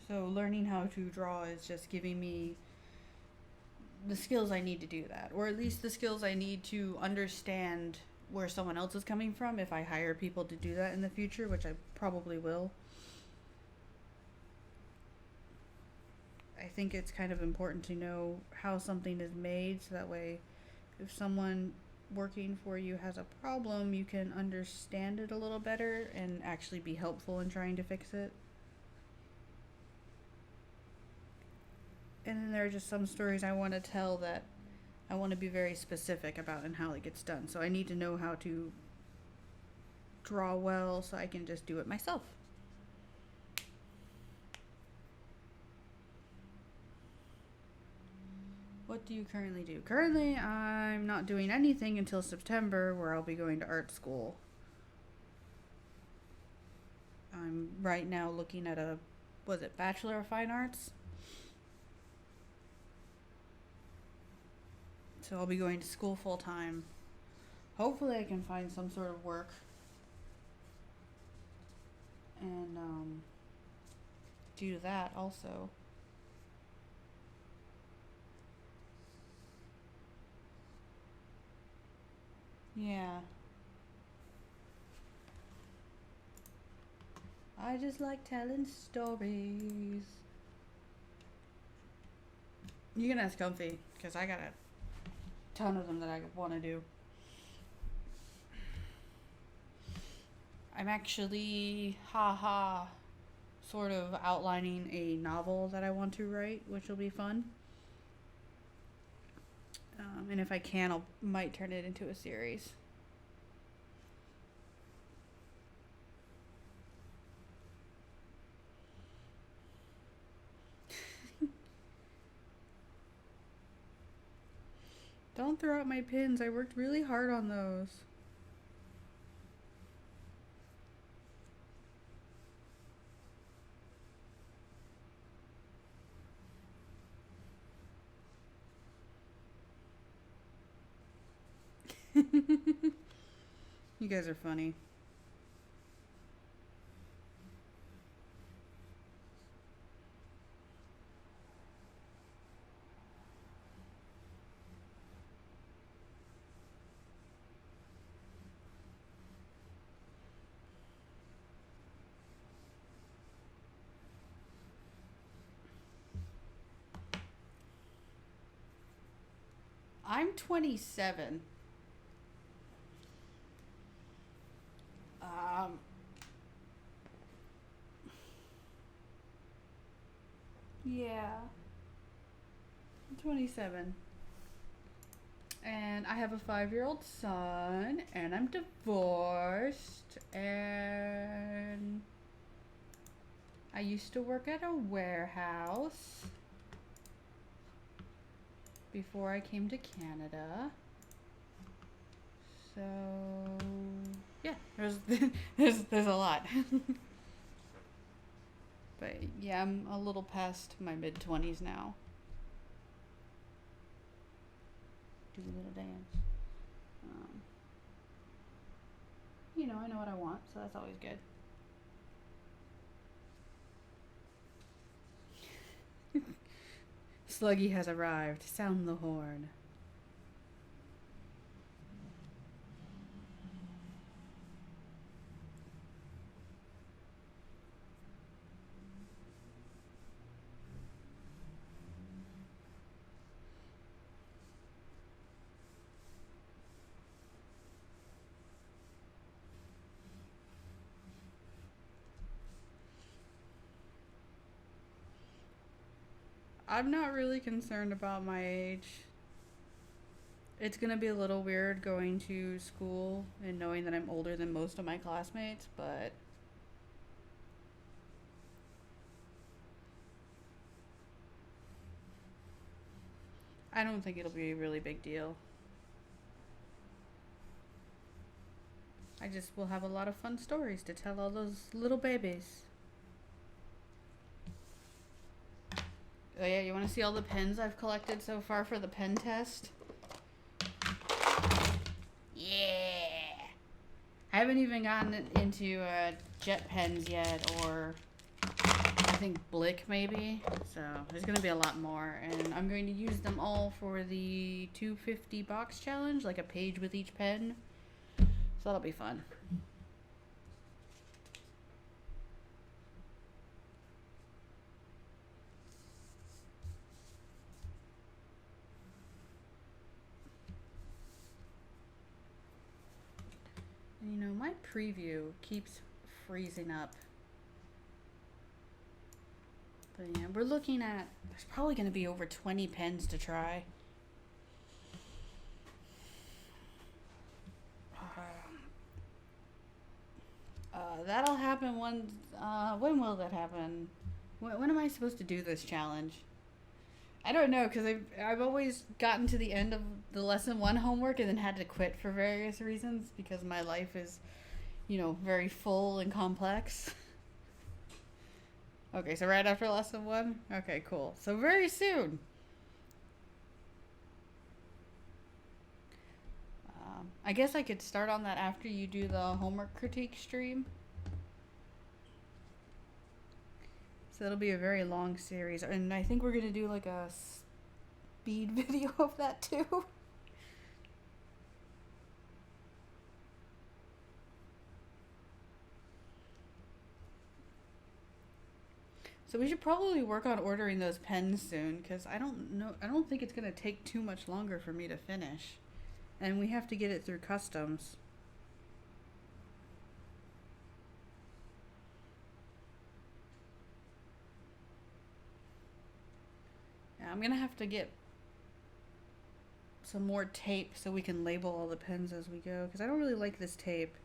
So learning how to draw is just giving me the skills I need to do that, or at least the skills I need to understand where someone else is coming from if I hire people to do that in the future, which I probably will. I think it's kind of important to know how something is made, so that way if someone working for you has a problem, you can understand it a little better and actually be helpful in trying to fix it. And then there are just some stories I want to tell that I want to be very specific about and how it gets done. So I need to know how to draw well so I can just do it myself. What do you currently do? Currently, I'm not doing anything until September, where I'll be going to art school. I'm right now looking at a, Bachelor of Fine Arts? So I'll be going to school full time. Hopefully I can find some sort of work and do that also. Yeah. I just like telling stories. You can ask Comfy, because I got a ton of them that I want to do. I'm actually, sort of outlining a novel that I want to write, which will be fun. And if I can, I might turn it into a series. Don't throw out my pins. I worked really hard on those. You guys are funny. I'm 27. Yeah. I'm 27. And I have a 5-year-old son, and I'm divorced, and I used to work at a warehouse before I came to Canada. So, yeah, there's a lot. But yeah, I'm a little past my mid-20s now. Do a little dance. You know, I know what I want, so that's always good. Sluggy has arrived. Sound the horn. I'm not really concerned about my age. It's gonna be a little weird going to school and knowing that I'm older than most of my classmates, but I don't think it'll be a really big deal. I just will have a lot of fun stories to tell all those little babies. Oh yeah, you want to see all the pens I've collected so far for the pen test? Yeah! I haven't even gotten into jet pens yet, or I think Blick maybe. So there's going to be a lot more, and I'm going to use them all for the 250 box challenge, like a page with each pen. So that'll be fun. And you know, my preview keeps freezing up. But yeah, we're looking at, there's probably going to be over 20 pens to try. That'll happen when will that happen? When am I supposed to do this challenge? I don't know, because I've always gotten to the end of the lesson 1 homework and then had to quit for various reasons because my life is, you know, very full and complex. Okay, so right after lesson 1? Okay, cool. So very soon. I guess I could start on that after you do the homework critique stream. So it'll be a very long series. And I think we're going to do like a speed video of that too. So we should probably work on ordering those pens soon, because I don't think it's going to take too much longer for me to finish. And we have to get it through customs. Yeah, I'm going to have to get some more tape so we can label all the pens as we go, because I don't really like this tape.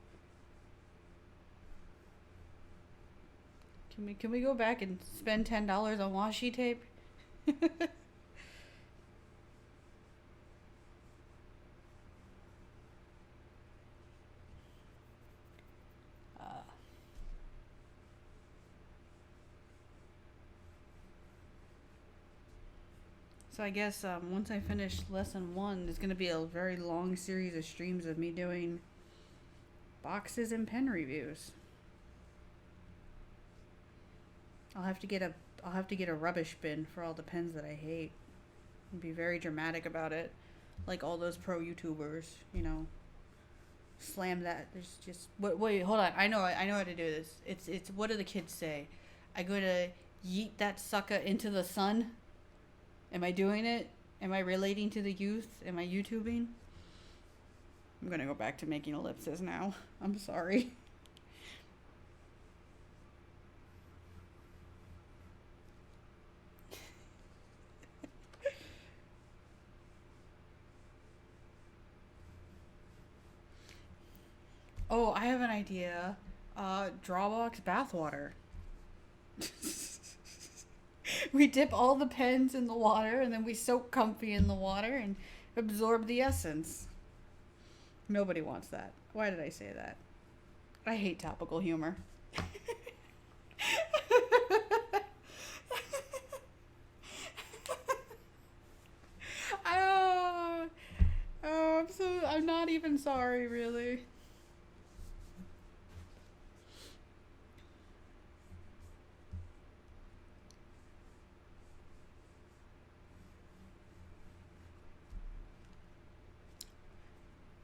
Can we go back and spend $10 on washi tape? So I guess once I finish lesson 1, there's going to be a very long series of streams of me doing boxes and pen reviews. I'll have to get a rubbish bin for all the pens that I hate. And be very dramatic about it, like all those pro YouTubers, you know. Slam that. There's just wait, hold on. I know how to do this. It's what do the kids say? I go to yeet that sucker into the sun. Am I doing it? Am I relating to the youth? Am I YouTubing? I'm gonna go back to making ellipses now. I'm sorry. Oh, I have an idea. Drawabox bathwater. We dip all the pens in the water and then we soak comfy in the water and absorb the essence. Nobody wants that. Why did I say that? I hate topical humor. Oh, I'm not even sorry, really.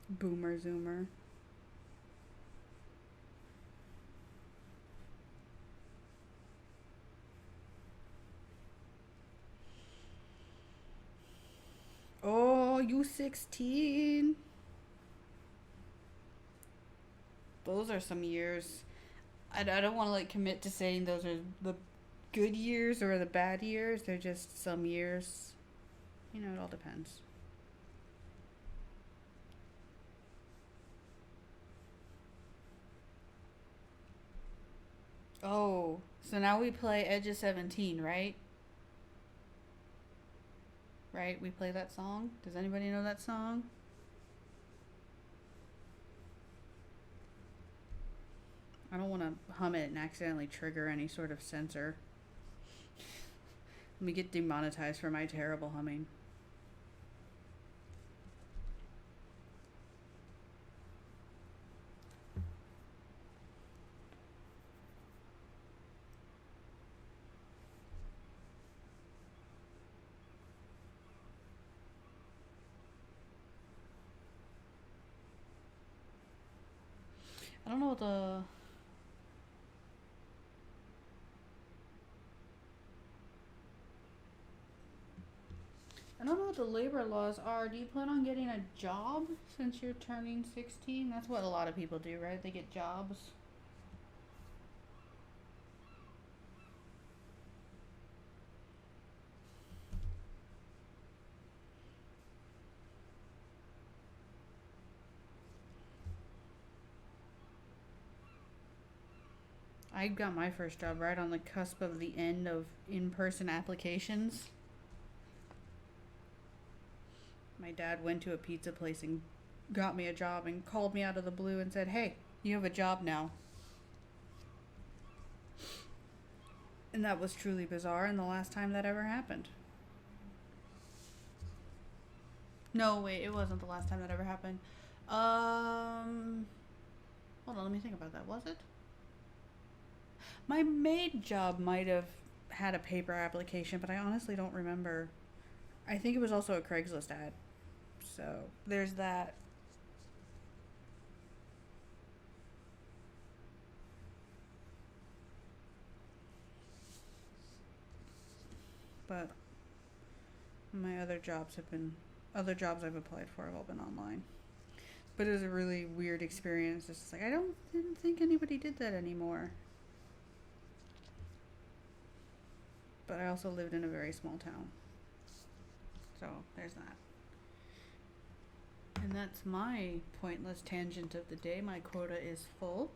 Boomer zoomer. Oh, you 16. Those are some years. I don't want to like commit to saying those are the good years or the bad years. They're just some years. You know, it all depends. Oh, so now we play Edge of 17, right? Right? We play that song? Does anybody know that song? I don't want to hum it and accidentally trigger any sort of censor. Let me get demonetized for my terrible humming. I don't know what the I don't know what the labor laws are. Do you plan on getting a job since you're turning 16? That's what a lot of people do, right? They get jobs. I got my first job right on the cusp of the end of in person applications. My dad went to a pizza place and got me a job and called me out of the blue and said, "Hey, you have a job now." And that was truly bizarre and the last time that ever happened. No, wait, it wasn't the last time that ever happened. Um, Hold on, let me think about that. Was it? My maid job might have had a paper application, but I honestly don't remember. I think it was also a Craigslist ad. So there's that. But my other jobs I've applied for have all been online. But it was a really weird experience. It's just like didn't think anybody did that anymore. But I also lived in a very small town. So there's that. And that's my pointless tangent of the day. My quota is full.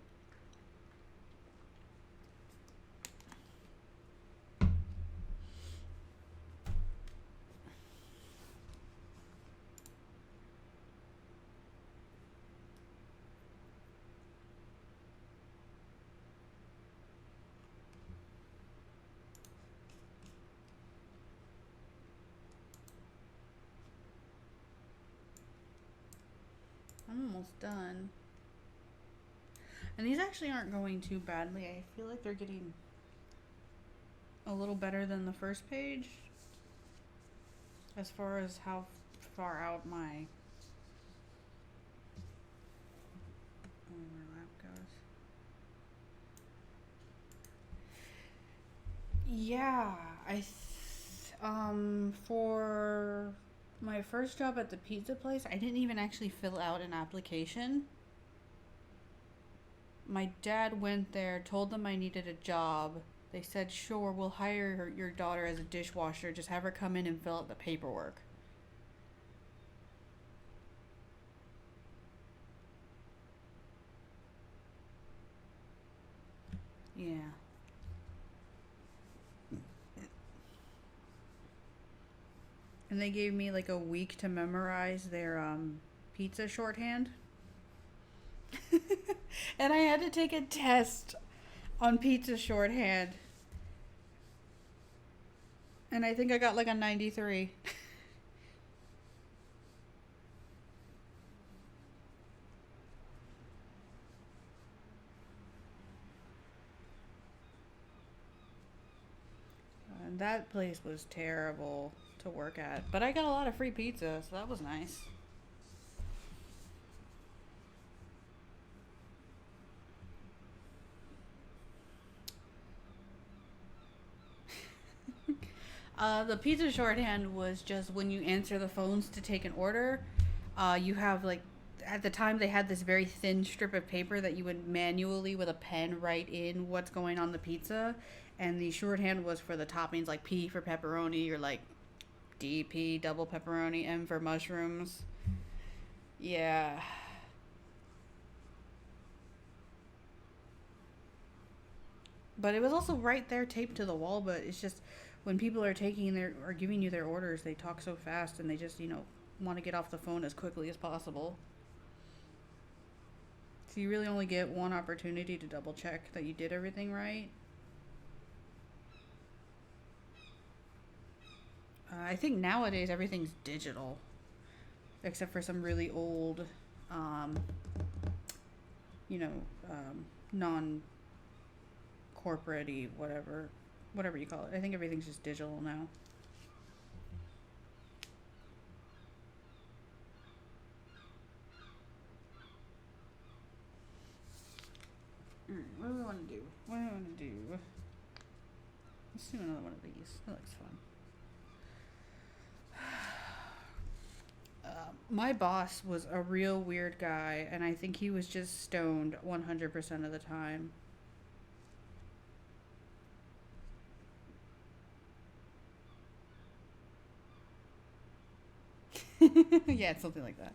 I'm almost done. And these actually aren't going too badly. I feel like they're getting a little better than the first page as far as how far out my overlap goes. Yeah, for my first job at the pizza place, I didn't even actually fill out an application. My dad went there, told them I needed a job. They said, "Sure, we'll hire your daughter as a dishwasher. Just have her come in and fill out the paperwork." Yeah. And they gave me like a week to memorize their pizza shorthand. And I had to take a test on pizza shorthand. And I think I got like a 93. And that place was terrible to work at. But I got a lot of free pizza, so that was nice. The pizza shorthand was just when you answer the phones to take an order, you have like, at the time they had this very thin strip of paper that you would manually with a pen write in what's going on the pizza, and the shorthand was for the toppings like P for pepperoni or like DP double pepperoni, M for mushrooms. Yeah. But it was also right there taped to the wall, but it's just when people are taking their or giving you their orders, they talk so fast and they just, want to get off the phone as quickly as possible. So you really only get one opportunity to double check that you did everything right. I think nowadays everything's digital, except for some really old, um, you know, non corporate whatever you call it. I think everything's just digital now. What do we want to do? What do we want to do? Let's do another one of these. That looks fun. My boss was a real weird guy, and I think he was just stoned 100% of the time. Yeah, it's something like that.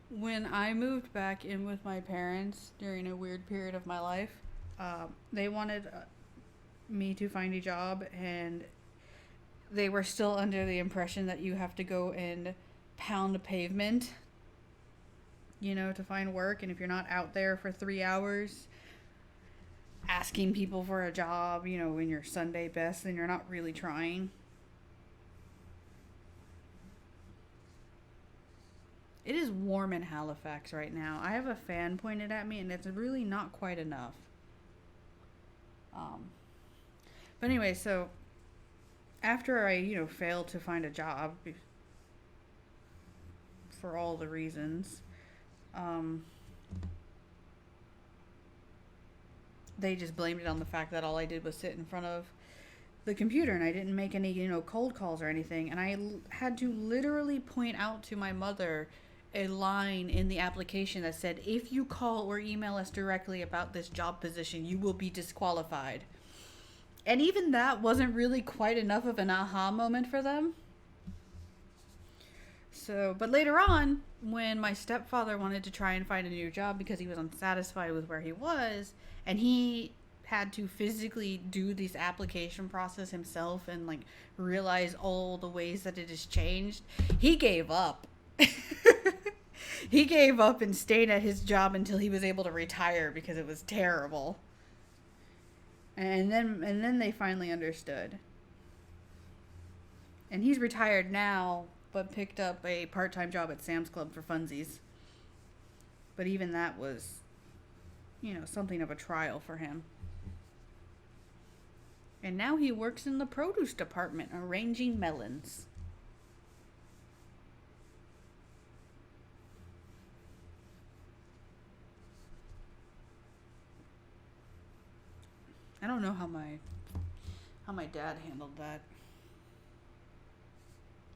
When I moved back in with my parents during a weird period of my life, they wanted me to find a job, and they were still under the impression that you have to go and pound pavement, to find work. And if you're not out there for 3 hours asking people for a job, in your Sunday best, then you're not really trying. It is warm in Halifax right now. I have a fan pointed at me, and it's really not quite enough. Um, but anyway, so after I, failed to find a job for all the reasons, um, they just blamed it on the fact that all I did was sit in front of the computer and I didn't make any, cold calls or anything. And I had to literally point out to my mother a line in the application that said, if you call or email us directly about this job position, you will be disqualified. And even that wasn't really quite enough of an aha moment for them. So, but later on, when my stepfather wanted to try and find a new job because he was unsatisfied with where he was, and he had to physically do this application process himself and like realize all the ways that it has changed, he gave up. He gave up and stayed at his job until he was able to retire because it was terrible. And then they finally understood. And he's retired now, but picked up a part-time job at Sam's Club for funsies. But even that was, something of a trial for him. And now he works in the produce department arranging melons. I don't know how my dad handled that.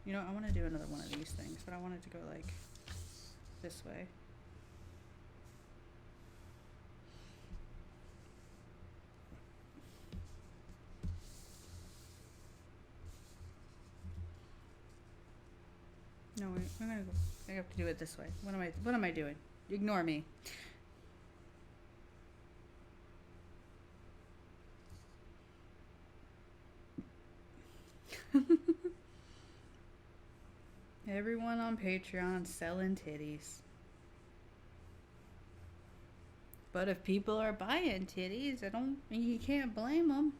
I want to do another one of these things, but I want it to go like this way. No, we're gonna go. I have to do it this way. What am I doing? Ignore me. Everyone on Patreon selling titties. But if people are buying titties, you can't blame them.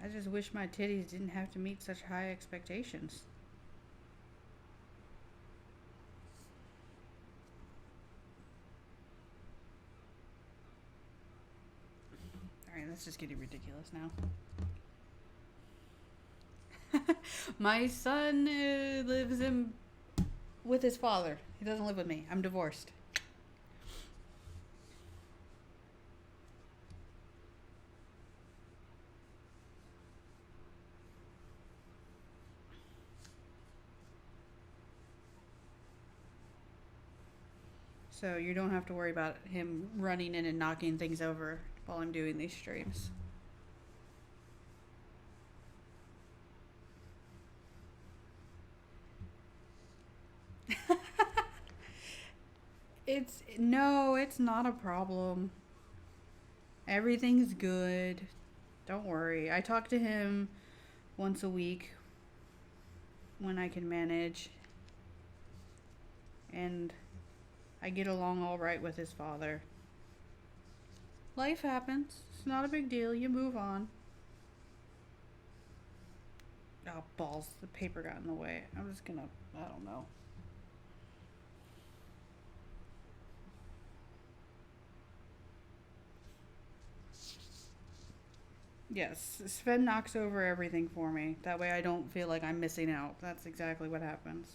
I just wish my titties didn't have to meet such high expectations. Alright, that's just getting ridiculous now. My son lives with his father. He doesn't live with me. I'm divorced. So you don't have to worry about him running in and knocking things over while I'm doing these streams. It's not a problem. Everything's good. Don't worry. I talk to him once a week when I can manage. And I get along all right with his father. Life happens. It's not a big deal. You move on. Oh, balls. The paper got in the way. I'm just gonna, I don't know. Yes, Sven knocks over everything for me. That way I don't feel like I'm missing out. That's exactly what happens.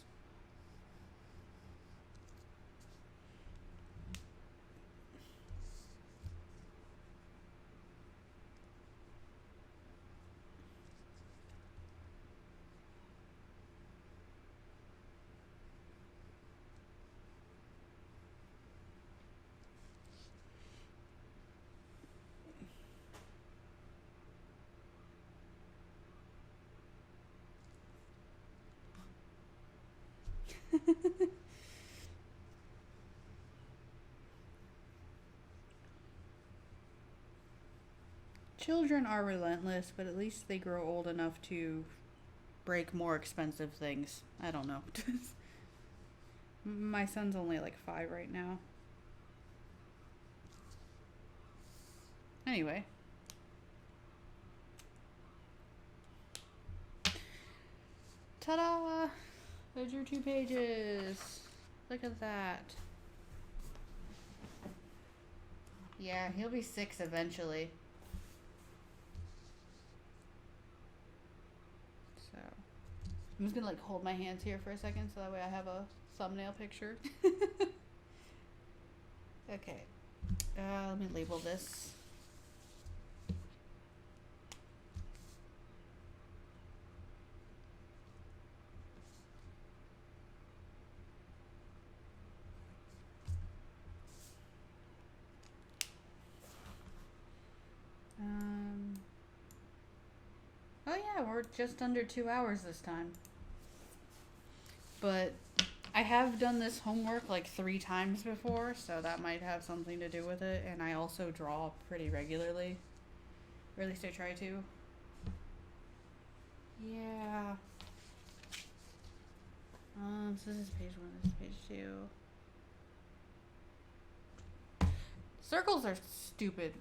Children are relentless, but at least they grow old enough to break more expensive things. I don't know. My son's only like 5 right now. Anyway. Ta-da! There's your 2 pages. Look at that. Yeah, he'll be 6 eventually. So, I'm just gonna like hold my hands here for a second so that way I have a thumbnail picture. Okay. Let me label this. Oh yeah, we're just under 2 hours this time. But I have done this homework like 3 times before, so that might have something to do with it. And I also draw pretty regularly. Or at least I try to. Yeah. So this is page 1, this is page 2. Circles are stupid.